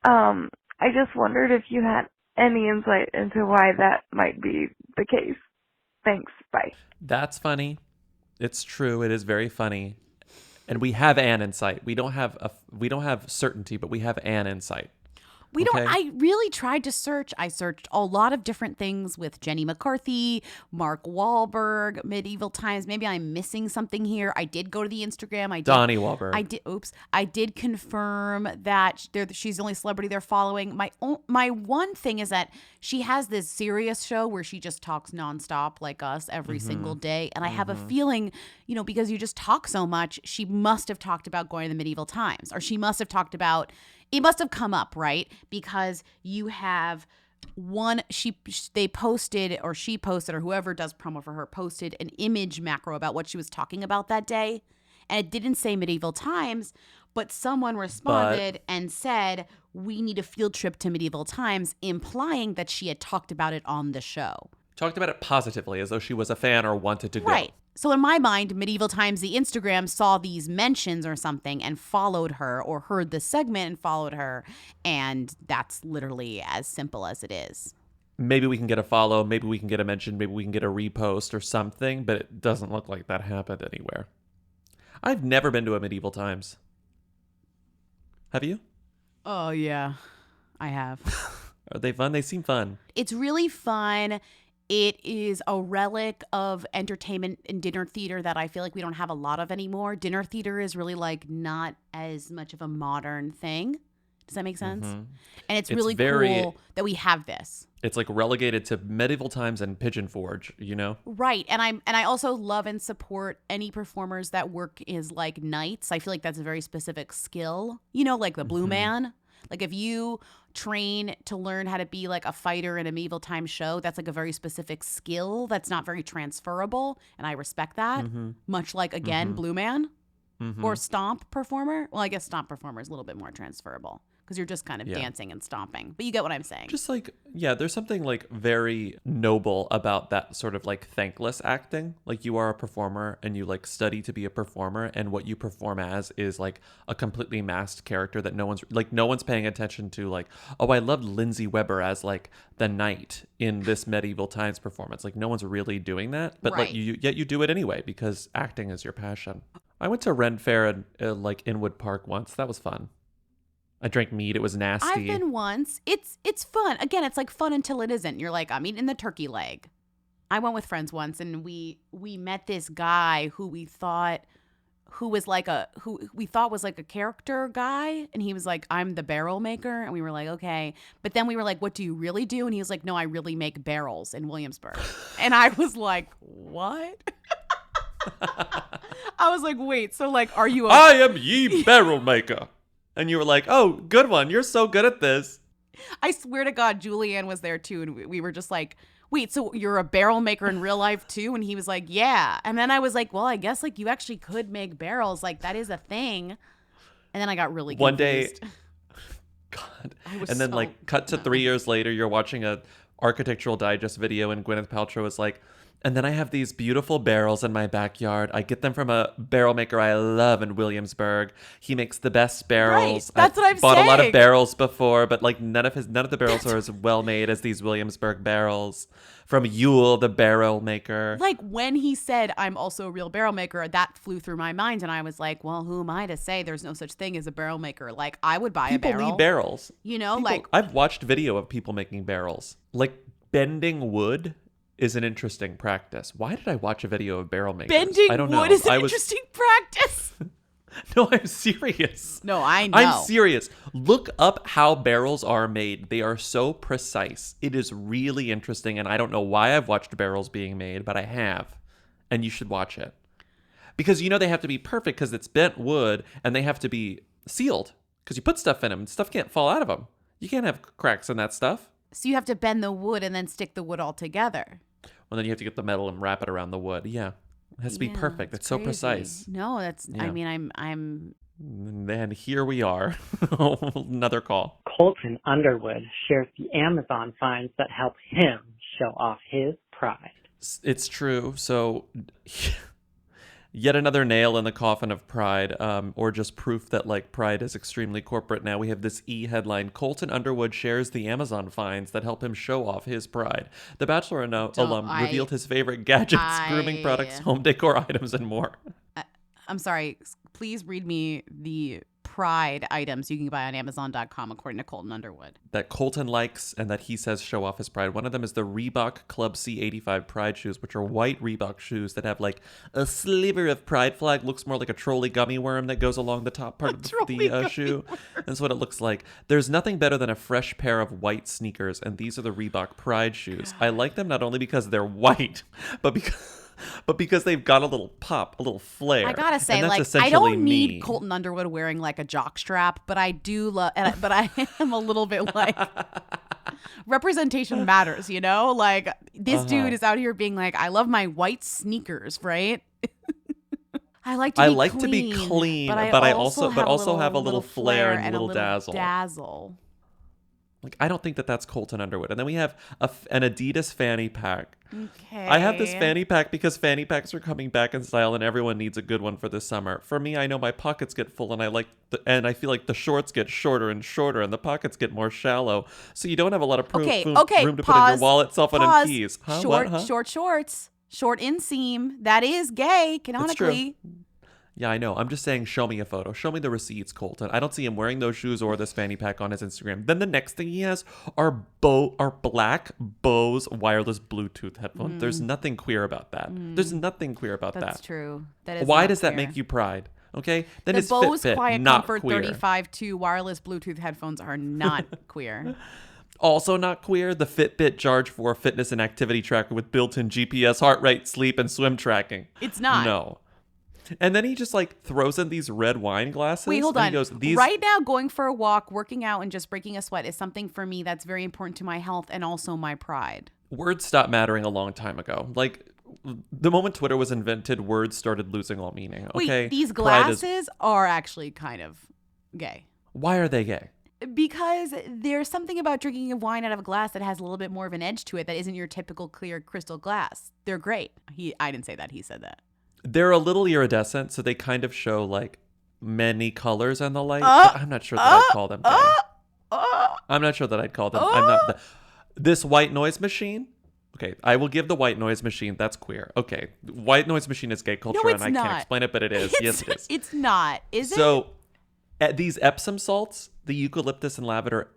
I just wondered if you had any insight into why that might be the case. Thanks. Bye. That's funny. It's true. It is very funny. And we have an insight. We don't have certainty, but we have an insight. We don't. Okay? I really tried to search. I searched a lot of different things with Jenny McCarthy, Mark Wahlberg, Medieval Times. Maybe I'm missing something here. I did go to the Instagram. Donnie Wahlberg. I did confirm that she's the only celebrity they're following. My one thing is that she has this serious show where she just talks nonstop like us every single day, and I have a feeling, because you just talk so much, she must have talked about going to the Medieval Times, or she must have talked about. It must have come up, right? Because you have she posted, or whoever does promo for her posted an image macro about what she was talking about that day. And it didn't say Medieval Times, but someone responded and said, we need a field trip to Medieval Times, implying that she had talked about it on the show. Talked about it positively, as though she was a fan or wanted to go. Right. So in my mind, Medieval Times, the Instagram, saw these mentions or something and followed her, or heard the segment and followed her. And that's literally as simple as it is. Maybe we can get a follow. Maybe we can get a mention. Maybe we can get a repost or something. But it doesn't look like that happened anywhere. I've never been to a Medieval Times. Have you? Oh, yeah, I have. Are they fun? They seem fun. It's really fun. It is a relic of entertainment and dinner theater that I feel like we don't have a lot of anymore. Dinner theater is really not as much of a modern thing. Does that make sense? Mm-hmm. And it's really cool that we have this. It's relegated to Medieval Times and Pigeon Forge, Right. And I also love and support any performers that work as like knights. I feel like that's a very specific skill, like the Blue Man. Like if you train to learn how to be like a fighter in a Medieval Times show, that's like a very specific skill that's not very transferable. And I respect that. Much like, again, Blue Man or Stomp performer. Well, I guess Stomp performer is a little bit more transferable because you're just kind of dancing and stomping. But you get what I'm saying. Just there's something very noble about that sort of thankless acting. Like you are a performer and you study to be a performer, and what you perform as is a completely masked character that no one's paying attention to. Oh, I loved Lindsay Weber as the knight in this Medieval Times performance. No one's really doing that, but right. yet you do it anyway because acting is your passion. I went to Ren Fair in Inwood Park once. That was fun. I drank meat. It was nasty. I've been once. It's fun. Again, it's fun until it isn't. You're I'm eating the turkey leg. I went with friends once, and we met this guy who we thought was a character guy, and he was I'm the barrel maker, and we were okay. But then we were what do you really do? And he was no, I really make barrels in Williamsburg. And I was what? I was wait, so are you I am ye barrel maker. And you were oh, good one. You're so good at this. I swear to God, Julianne was there too. And we were just wait, so you're a barrel maker in real life too? And he was yeah. And then I was well, I guess you actually could make barrels. That is a thing. And then I got really confused. One day, God. And then cut to 3 years later, you're watching a Architectural Digest video and Gwyneth Paltrow is and then I have these beautiful barrels in my backyard. I get them from a barrel maker I love in Williamsburg. He makes the best barrels. Right, that's what I'm bought saying. A lot of barrels before, but none of the barrels are as well made as these Williamsburg barrels from Yule, the barrel maker. When he said, I'm also a real barrel maker, that flew through my mind. And I was well, who am I to say there's no such thing as a barrel maker? I would buy a barrel. People need barrels. People, I've watched video of people making barrels. Bending wood is an interesting practice. Why did I watch a video of barrel makers? Bending I don't know. wood is an interesting practice. No, I'm serious. No, I know. I'm serious. Look up how barrels are made. They are so precise. It is really interesting, and I don't know why I've watched barrels being made, but I have. And you should watch it. Because they have to be perfect because it's bent wood, and they have to be sealed because you put stuff in them and stuff can't fall out of them. You can't have cracks in that stuff. So you have to bend the wood and then stick the wood all together. Well, then you have to get the metal and wrap it around the wood. Yeah. It has to be perfect. It's so crazy. precise. No, that's. Yeah. I mean, I'm. And here we are. Another call. Colton Underwood shares the Amazon finds that help him show off his pride. It's true. So, yet another nail in the coffin of Pride, or just proof that like Pride is extremely corporate now. We have this headline: Colton Underwood shares the Amazon finds that help him show off his pride. The Bachelor alum revealed his favorite gadgets, grooming products, home decor items, and more. I'm sorry. Please read me the Pride items you can buy on Amazon.com, according to Colton Underwood. That Colton likes and that he says show off his pride. One of them is the Reebok Club C85 Pride shoes, which are white Reebok shoes that have like a sliver of pride flag. Looks more like a trolley gummy worm that goes along the top part of the shoe. That's what it looks like. There's nothing better than a fresh pair of white sneakers, and these are the Reebok Pride shoes. I like them not only because they're white, but because they've got a little pop, a little flair. I gotta say, like, I don't need Colton Underwood wearing like a jock strap, but I do love. But I am a little bit like representation matters, you know. Like this dude is out here being like, I love my white sneakers, right? I like to be clean, but I also have a little flair and a little dazzle. Like, I don't think that's Colton Underwood. And then we have an Adidas fanny pack. Okay. I have this fanny pack because fanny packs are coming back in style and everyone needs a good one for this summer. For me, I know my pockets get full and I feel like the shorts get shorter and shorter and the pockets get more shallow. So you don't have a lot of room to put in your wallet, cell phone, and keys. Short shorts. Short inseam. That is gay, canonically. Yeah, I know. I'm just saying, show me a photo. Show me the receipts, Colton. I don't see him wearing those shoes or this fanny pack on his Instagram. Then the next thing he has are black Bose wireless Bluetooth headphones. There's nothing queer about that. There's nothing queer about that. That's true. That is. Why does that make you pride? Okay, then the Bose Fitbit, Quiet not Comfort queer. 35-2 wireless Bluetooth headphones are not queer. Also not queer, the Fitbit Charge 4 fitness and activity tracker with built-in GPS, heart rate, sleep, and swim tracking. It's not. No. And then he just like throws in these red wine glasses. Wait, hold and on. He goes, Right now, going for a walk, working out, and just breaking a sweat is something for me that's very important to my health and also my pride. Words stopped mattering a long time ago. Like, the moment Twitter was invented, words started losing all meaning. Okay, Wait, these glasses are actually kind of gay. Why are they gay? Because there's something about drinking wine out of a glass that has a little bit more of an edge to it that isn't your typical clear crystal glass. They're great. I didn't say that. He said that. They're a little iridescent, so they kind of show like many colors and the light. But I'm not sure that I'd call them gay. I'm not sure that I'd call them. I'm not. This white noise machine. Okay, I will give the white noise machine. That's queer. Okay, white noise machine is gay culture, No, it's and I not. can't explain it, but it is. Yes, it is. It's not. Is it? So, at these Epsom salts, the eucalyptus and lavender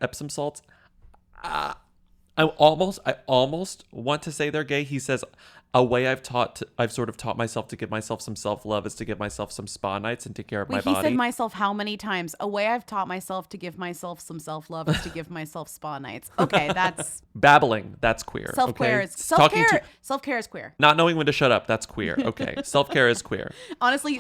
Epsom salts, I almost want to say they're gay. He says, a way I've sort of taught myself to give myself some self-love is to give myself some spa nights and take care of my body. He said myself how many times? A way I've taught myself to give myself some self-love is to give myself spa nights. Okay, that's babbling. That's queer. Self-care. Okay? Self-care is queer. Not knowing when to shut up. That's queer. Okay, self-care is queer. Honestly,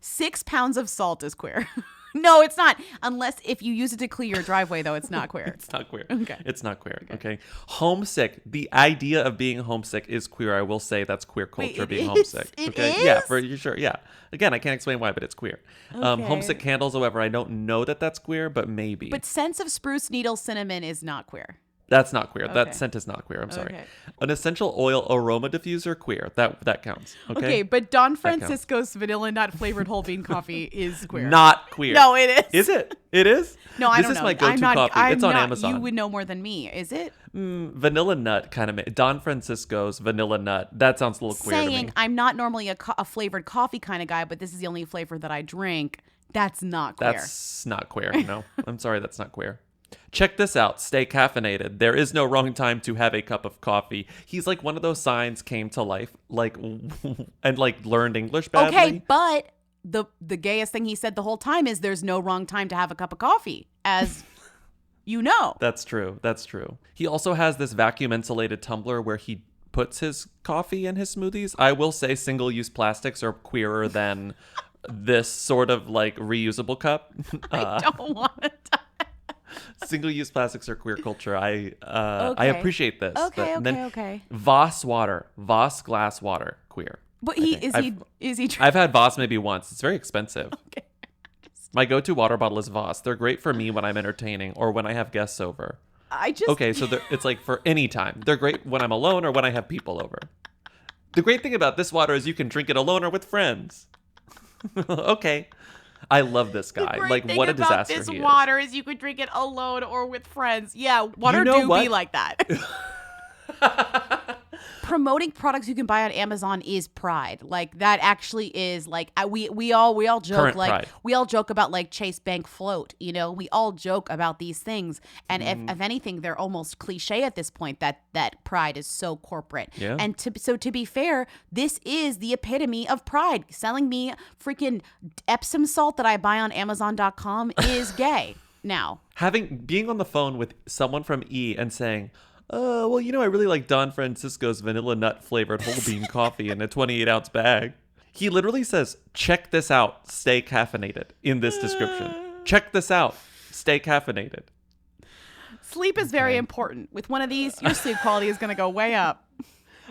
6 pounds of salt is queer. No, it's not. Unless if you use it to clear your driveway, though, it's not queer. It's not queer. Okay. It's not queer. Okay. Homesick. The idea of being homesick is queer. I will say that's queer culture, being homesick. Okay. Is? Yeah, for sure. Yeah. Again, I can't explain why, but it's queer. Okay. Homesick candles, however, I don't know that that's queer, but maybe. But scents of spruce, needle, cinnamon is not queer. That's not queer. Okay. That scent is not queer. I'm sorry. Okay. An essential oil aroma diffuser, queer. That counts. Okay, but Don Francisco's vanilla nut flavored whole bean coffee is queer. Not queer. No, it is. Is it? It is? No, I this don't is know. my go-to coffee. It's on Amazon. You would know more than me. Is it? Vanilla nut kind of. Don Francisco's vanilla nut. That sounds a little queer to me. I'm not normally a flavored coffee kind of guy, but this is the only flavor that I drink. That's not queer. That's not queer. No, I'm sorry. That's not queer. Check this out. Stay caffeinated. There is no wrong time to have a cup of coffee. He's like one of those signs came to life, like and like learned English badly. Okay, but the gayest thing he said the whole time is there's no wrong time to have a cup of coffee, as you know. That's true. That's true. He also has this vacuum insulated tumbler where he puts his coffee in his smoothies. I will say single-use plastics are queerer than this sort of like reusable cup. I don't want to die. Single-use plastics are queer culture. I appreciate this. Okay. Voss water, Voss glass water, queer. But I've had Voss maybe once. It's very expensive. Okay. My go-to water bottle is Voss. They're great for me when I'm entertaining or when I have guests over. Okay, so it's like for any time. They're great when I'm alone or when I have people over. The great thing about this water is you can drink it alone or with friends. Okay. I love this guy. Like, what a disaster he is. This water is you could drink it alone or with friends. Yeah, water be like that. Promoting products you can buy on Amazon is pride. Like that actually is like we all joke Current like pride. we all joke about like Chase Bank float. You know, we all joke about these things, and if anything, they're almost cliche at this point. That pride is so corporate. Yeah. And to be fair, this is the epitome of pride. Selling me freaking Epsom salt that I buy on Amazon.com is gay now. Being on the phone with someone from E and saying, well, I really like Don Francisco's vanilla nut flavored whole bean coffee in a 28-ounce bag. He literally says, check this out, stay caffeinated in this description. Check this out, stay caffeinainated. Sleep is very important. With one of these, your sleep quality is going to go way up.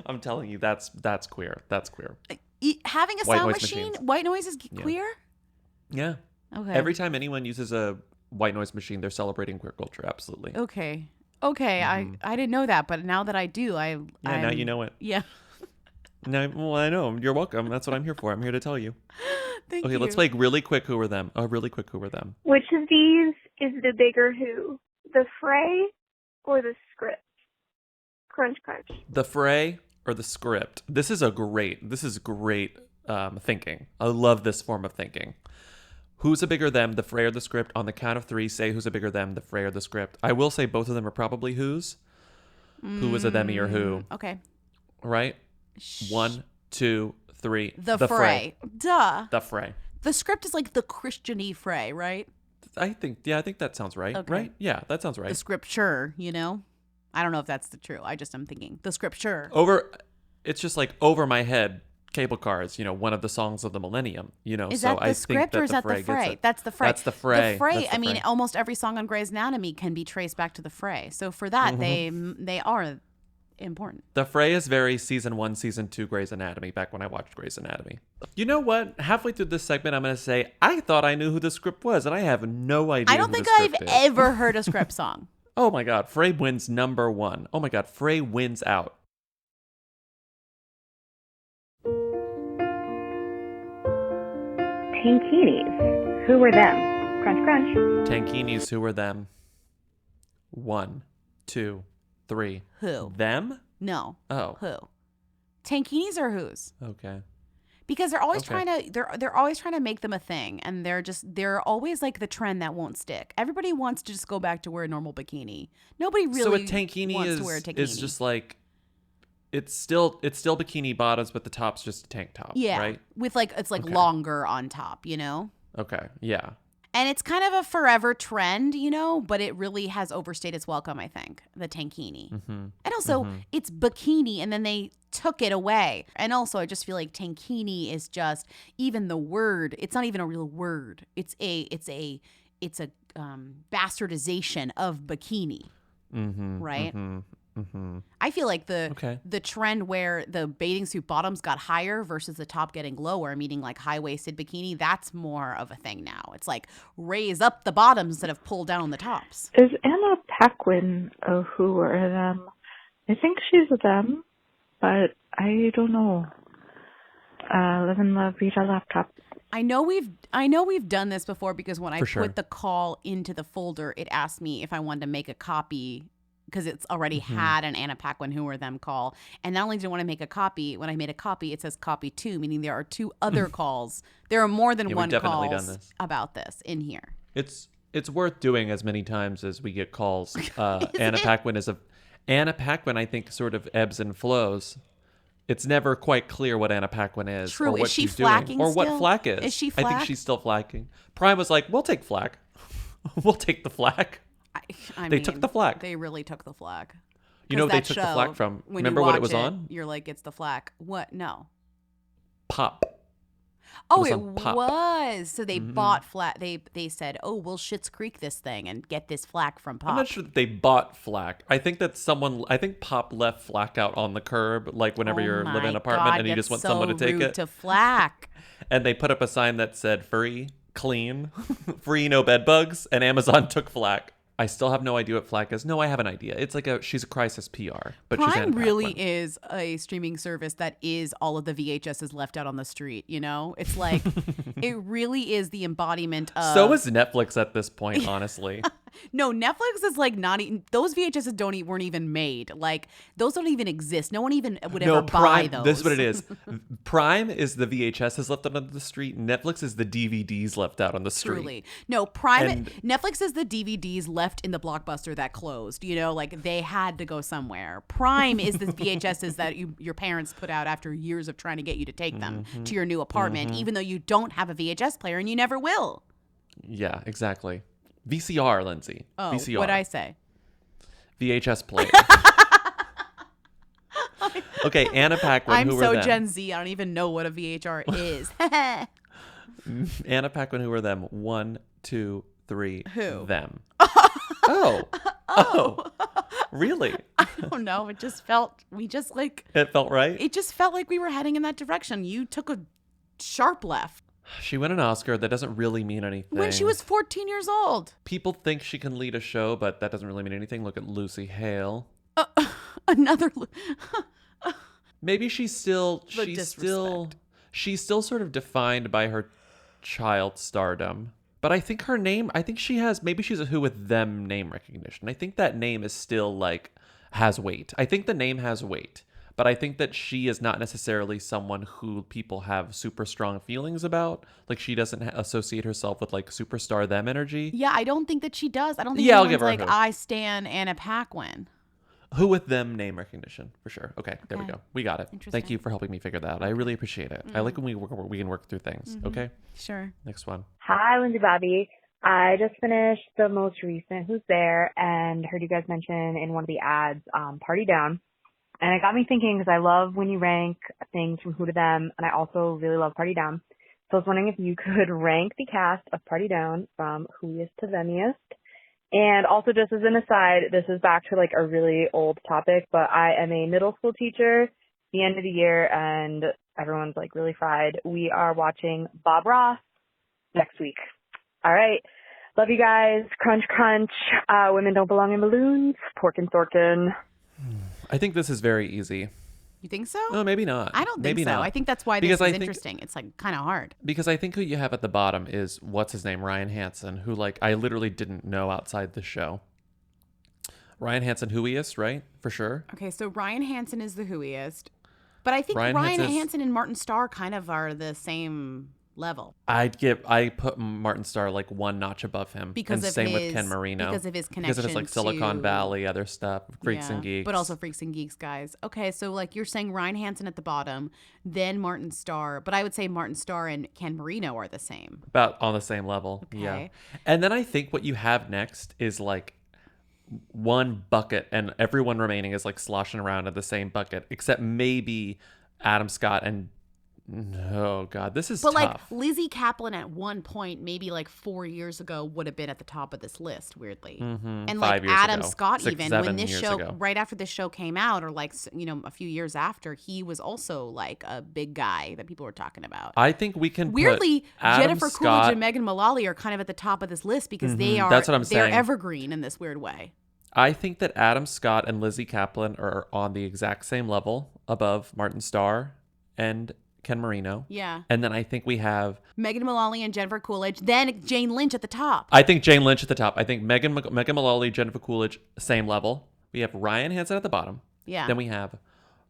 I'm telling you, that's queer. That's queer. Having a sound machine, white noise is queer? Yeah. Okay. Every time anyone uses a white noise machine, they're celebrating queer culture. Absolutely. Okay, I didn't know that, but now that I do, now you know it. Yeah. Well, I know. You're welcome. That's what I'm here for. I'm here to tell you. Thank you. Okay, let's play really quick Who Are Them. Really quick Who Are Them. Which of these is the bigger who? The fray or the script? Crunch, crunch. The fray or the script. This is great thinking. I love this form of thinking. Who's a bigger them, the fray or the script? On the count of three, say who's a bigger them, the fray or the script. I will say both of them are probably who's. Who is a themy or who? Okay. Right? 1, 2, 3. The fray. Duh. The fray. The script is like the Christian-y fray, right? I think that sounds right. Okay. Right? Yeah, that sounds right. The scripture, I don't know if that's true. I'm thinking the scripture. It's just like over my head. Cable cars, one of the songs of the millennium, Is that the script or is that the fray? That's the fray. That's the fray. The fray. I mean, almost every song on Grey's Anatomy can be traced back to the fray. So for that, they are important. The fray is very season 1, season 2 Grey's Anatomy. Back when I watched Grey's Anatomy. You know what? Halfway through this segment, I'm going to say I thought I knew who the script was, and I have no idea. I don't think I've ever heard a script song. Oh my God, Frey wins number 1. Oh my God, Frey wins out. Tankinis. Who were them? Crunch, crunch. Tankinis, who were them? 1, 2, 3. Who? Them? No. Oh. Who? Tankinis or who's? Okay. Because they're always trying to make them a thing, and they're always like the trend that won't stick. Everybody wants to just go back to wear a normal bikini. Nobody really wants to wear a tankini. Is just like it's still bikini bottoms, but the top's just a tank top. Yeah, right. With it's longer on top, Okay. Yeah. And it's kind of a forever trend, but it really has overstayed its welcome, I think, the tankini. Mm-hmm. And also, it's bikini, and then they took it away. And also, I just feel like tankini is just, even the word, it's not even a real word. It's a bastardization of bikini, right? I feel like the trend where the bathing suit bottoms got higher versus the top getting lower, meaning like high-waisted bikini, that's more of a thing now. It's like raise up the bottoms instead of pull down the tops. Is Anna Paquin a who or a them? I think she's a them, but I don't know. Live and love, read a laptop. I know we've done this before because when I For sure. put the call into the folder, it asked me if I wanted to make a copy because it's already had an Anna Paquin who or them call. And not only did I want to make a copy, when I made a copy, it says copy 2, meaning there are 2 other calls. There are more than one calls about this in here. It's worth doing as many times as we get calls. Anna Paquin Anna Paquin, I think, sort of ebbs and flows. It's never quite clear what Anna Paquin is. True. Or what Is she she's flacking doing, or what still? flack is. Is she I flack? think she's still flacking. Prime was like, we'll take flack. We'll take the flack. They took the flack. They really took the flack. You know they took the flack from? Remember what it was on? You're like, it's the flack. What? No. Pop. Oh, was it on Pop. was. So they Mhm. bought flack. They said, "Oh, we'll Schitt's Creek this thing and get this flack from Pop." I'm not sure that they bought flack. I think that I think Pop left flack out on the curb, like whenever you're living in an apartment and you just want someone to take it. To flack. And they put up a sign that said free, clean, free, no bed bugs, and Amazon took flack. I still have no idea what flack is. No, I have an idea. It's like she's a crisis PR, but she's Prime Anna really Paquin. is a streaming service that is all of the VHSs left out on the street, you know? It's like, it really is the embodiment of... So is Netflix at this point, honestly. No, Netflix is like not even... Those VHSs weren't even made. Like, those don't even exist. No one even would ever buy Prime, those. this is what it is. Prime is the VHSs left out on the street. Netflix is the DVDs left out on the street. Truly. No, Prime... And- Netflix is the DVDs left in the Blockbuster that closed. You know, like, they had to go somewhere. Prime is the VHSs that your parents put out after years of trying to get you to take them to your new apartment, even though you don't have a VHS player and you never will. Yeah, exactly. VCR, Lindsay. Oh, VCR. what'd I say? VHS player. Okay, Anna Paquin, I'm who so were them? Gen Z, I don't even know what a VHR is. Anna Paquin, who were them? 1, 2, 3. Who? Them. Oh. Really? I don't know. It just felt, It felt right? it just felt like we were heading in that direction. You took a sharp left She won an Oscar. That doesn't really mean anything. when she was 14 years old. People think she can lead a show, but that doesn't really mean anything. Look at Lucy Hale. Another... Maybe she's still sort of defined by her child stardom. But I think maybe she's a who with them name recognition. I think that name is still has weight. I think the name has weight. But I think that she is not necessarily someone who people have super strong feelings about. Like, she doesn't associate herself with superstar them energy. Yeah, I don't think that she does. I don't think Yeah, I'll anyone's give her a like, who. I stan Anna Paquin. Who with them name recognition, for sure. Okay, there we Okay. go. We got it. Interesting. Thank you for helping me figure that out. I really appreciate it. I like when we can work through things. Mhm. Okay? Sure. Next one. Hi, Lindsay Bobby. I just finished the most recent Who's There and heard you guys mention in one of the ads, Party Down. And it got me thinking because I love when you rank things from who to them, and I also really love Party Down. So I was wondering if you could rank the cast of Party Down from whoiest to themiest. And also, just as an aside, this is back to a really old topic, but I am a middle school teacher, the end of the year, and everyone's really fried. We are watching Bob Ross next week. All right. Love you guys. Crunch, crunch. Women don't belong in balloons. Pork and Sorkin. I think this is very easy. You think so? No, maybe not. I don't think Maybe so. not. I think that's why Because this I is think- interesting. It's kind of hard. Because I think who you have at the bottom is, what's his name? Ryan Hansen, who I literally didn't know outside the show. Ryan Hansen, whoiest, right? For sure. Okay, so Ryan Hansen is the whoiest. But I think Ryan Ryan Hansen's- Hansen and Martin Starr kind of are the same level. I put Martin Starr one notch above him. Because and of same with his- Ken Marino. because of his Because of his connection Silicon to- Valley, other stuff, Freaks Yeah, and Geeks. But also Freaks and Geeks guys. Okay, so you're saying Ryan Hansen at the bottom, then Martin Starr. But I would say Martin Starr and Ken Marino are the same. About on the same level. Yeah. Okay. And then I think what you have next is one bucket, and everyone remaining is sloshing around in the same bucket, except maybe Adam Scott and oh god, this is But tough. Lizzie Kaplan at one point, maybe 4 years ago, would have been at the top of this list, weirdly. Mhm. And 5 years Adam ago. Scott, 6, even 7 when this years show, ago. right after this show came out, or a few years after, he was also a big guy that people were talking about. I think we can Weirdly, put Adam Jennifer Scott, Coolidge and Megan Mullally are kind of at the top of this list because they Mhm, are that's what I'm they're saying. evergreen in this weird way. I think that Adam Scott and Lizzie Kaplan are on the exact same level above Martin Starr and Ken Marino. Yeah. And then I think we have Megan Mullally and Jennifer Coolidge, then Jane Lynch at the top. I think Jane Lynch at the top. I think Megan Mullally, Jennifer Coolidge, same level. We have Ryan Hansen at the bottom. Yeah. Then we have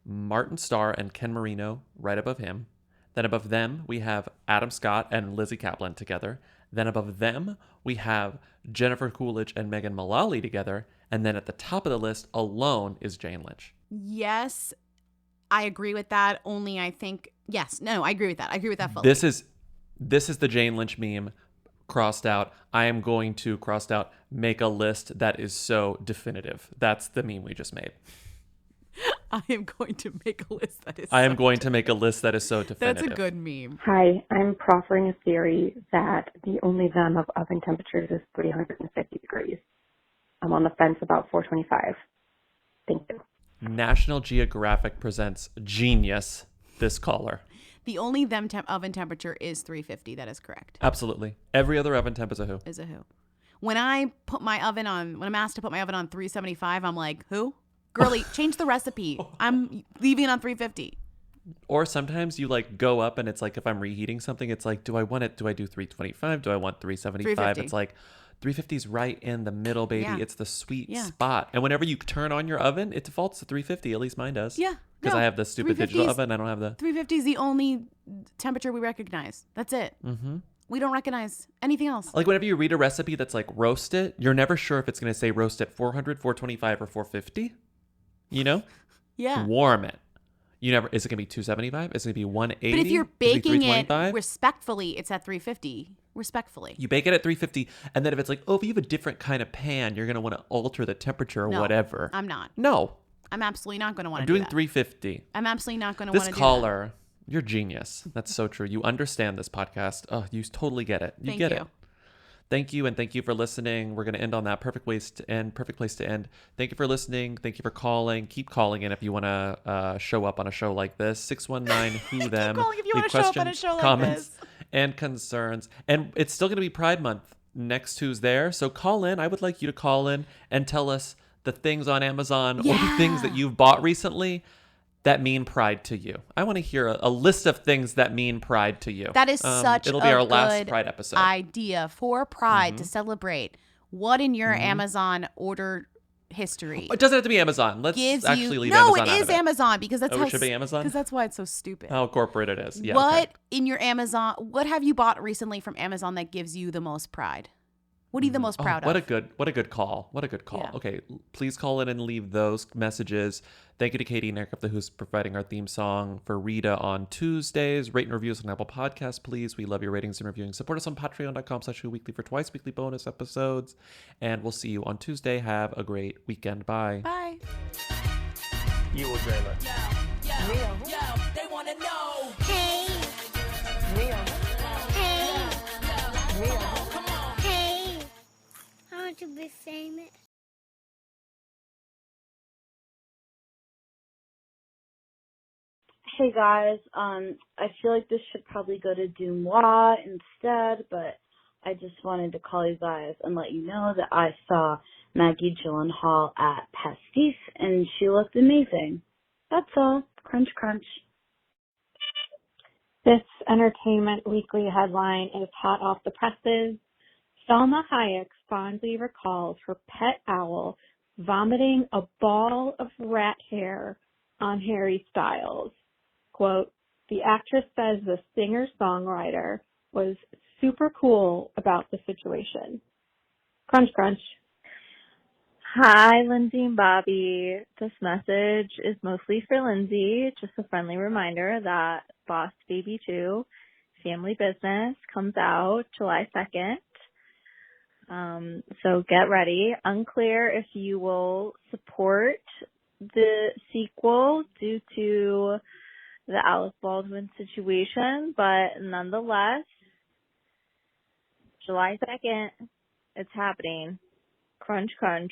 Martin Starr and Ken Marino right above him. Then above them, we have Adam Scott and Lizzie Kaplan together. Then above them, we have Jennifer Coolidge and Megan Mullally together. And then at the top of the list alone is Jane Lynch. Yes, I agree with that. Only I think I agree with that. I agree with that fully. This is the Jane Lynch meme crossed out. I am going to crossed out make a list that is so definitive. That's the meme we just made. I am going to make a list that is I am going to make a list that is so definitive. That's a good meme. Hi, I'm proffering a theory that the only them of oven temperatures is 350 degrees. I'm on the fence about 425. Thank you. National Geographic presents Genius, this caller. The only them oven temperature is 350. That is correct. Absolutely. Every other oven temp is a who. Is a who. When I'm asked to put my oven on 375, I'm like, who? Girlie, change the recipe. I'm leaving it on 350. Or sometimes you like go up and it's like if I'm reheating something, it's like, do I do 325? Do I want 375? It's like 350 is right in the middle, baby. Yeah. It's the sweet spot. And whenever you turn on your oven, it defaults to 350. At least mine does. Yeah. Because I have the stupid digital oven. I don't have the 350 is the only temperature we recognize. That's it. Mm-hmm. We don't recognize anything else. Like whenever you read a recipe that's like roast it, you're never sure if it's going to say roast at 400, 425, or 450. You know? Yeah. Warm it. You never. Is it going to be 275? Is it going to be 180? But if you're baking it respectfully, it's at 350. Respectfully. You bake it at 350, and then if it's like, oh, if you have a different kind of pan, you're going to want to alter the temperature or whatever. I'm not. No. I'm absolutely not going to want to do that. I'm doing 350. I'm absolutely not going to want to do that. This caller, you're genius. That's so true. You understand this podcast. Oh, you totally get it. You get it. Thank you, and thank you for listening. We're going to end on that. Perfect place to end. Thank you for listening. Thank you for calling. Keep calling in if you want to show up on a show like this. 619 who them. Keep calling if you want to show up on a show like comments, this. And concerns. And it's still going to be Pride Month next who's there. So call in. I would like you to call in and tell us the things on Amazon or the things that you've bought recently that mean pride to you. I want to hear a list of things that mean pride to you. That is it'll be our last Pride episode. Idea for Pride to celebrate. What in your Amazon order history? It doesn't have to be Amazon. Let's actually leave Amazon out of it. No, it is Amazon because that's how it should be Amazon. Because that's why it's so stupid. How corporate it is. Yeah. What in your Amazon? What have you bought recently from Amazon that gives you the most pride? What are you the most proud of? What a good call. What a good call. Yeah. Okay, please call in and leave those messages. Thank you to Katie and Eric of the Who's providing our theme song for Rita on Tuesdays. Rate and reviews on Apple Podcasts, please. We love your ratings and reviewing. Support us on patreon.com/whoweekly for twice-weekly bonus episodes. And we'll see you on Tuesday. Have a great weekend. Bye. Bye. You will dream it. Yo, they want to know. Hey. Mia. Hey. Mia. Come on. Hey. I want to be famous. Hey guys, I feel like this should probably go to Dumois instead, but I just wanted to call you guys and let you know that I saw Maggie Gyllenhaal at Pastis and she looked amazing. That's all. Crunch, crunch. This Entertainment Weekly headline is hot off the presses. Salma Hayek fondly recalls her pet owl vomiting a ball of rat hair on Harry Styles. Quote, the actress says the singer-songwriter was super cool about the situation. Crunch, crunch. Hi, Lindsay and Bobby. This message is mostly for Lindsay. Just a friendly reminder that Boss Baby 2, Family Business, comes out July 2nd. So get ready. Unclear if you will support the sequel due to the Alec Baldwin situation, but nonetheless, July 2nd, it's happening. Crunch, crunch.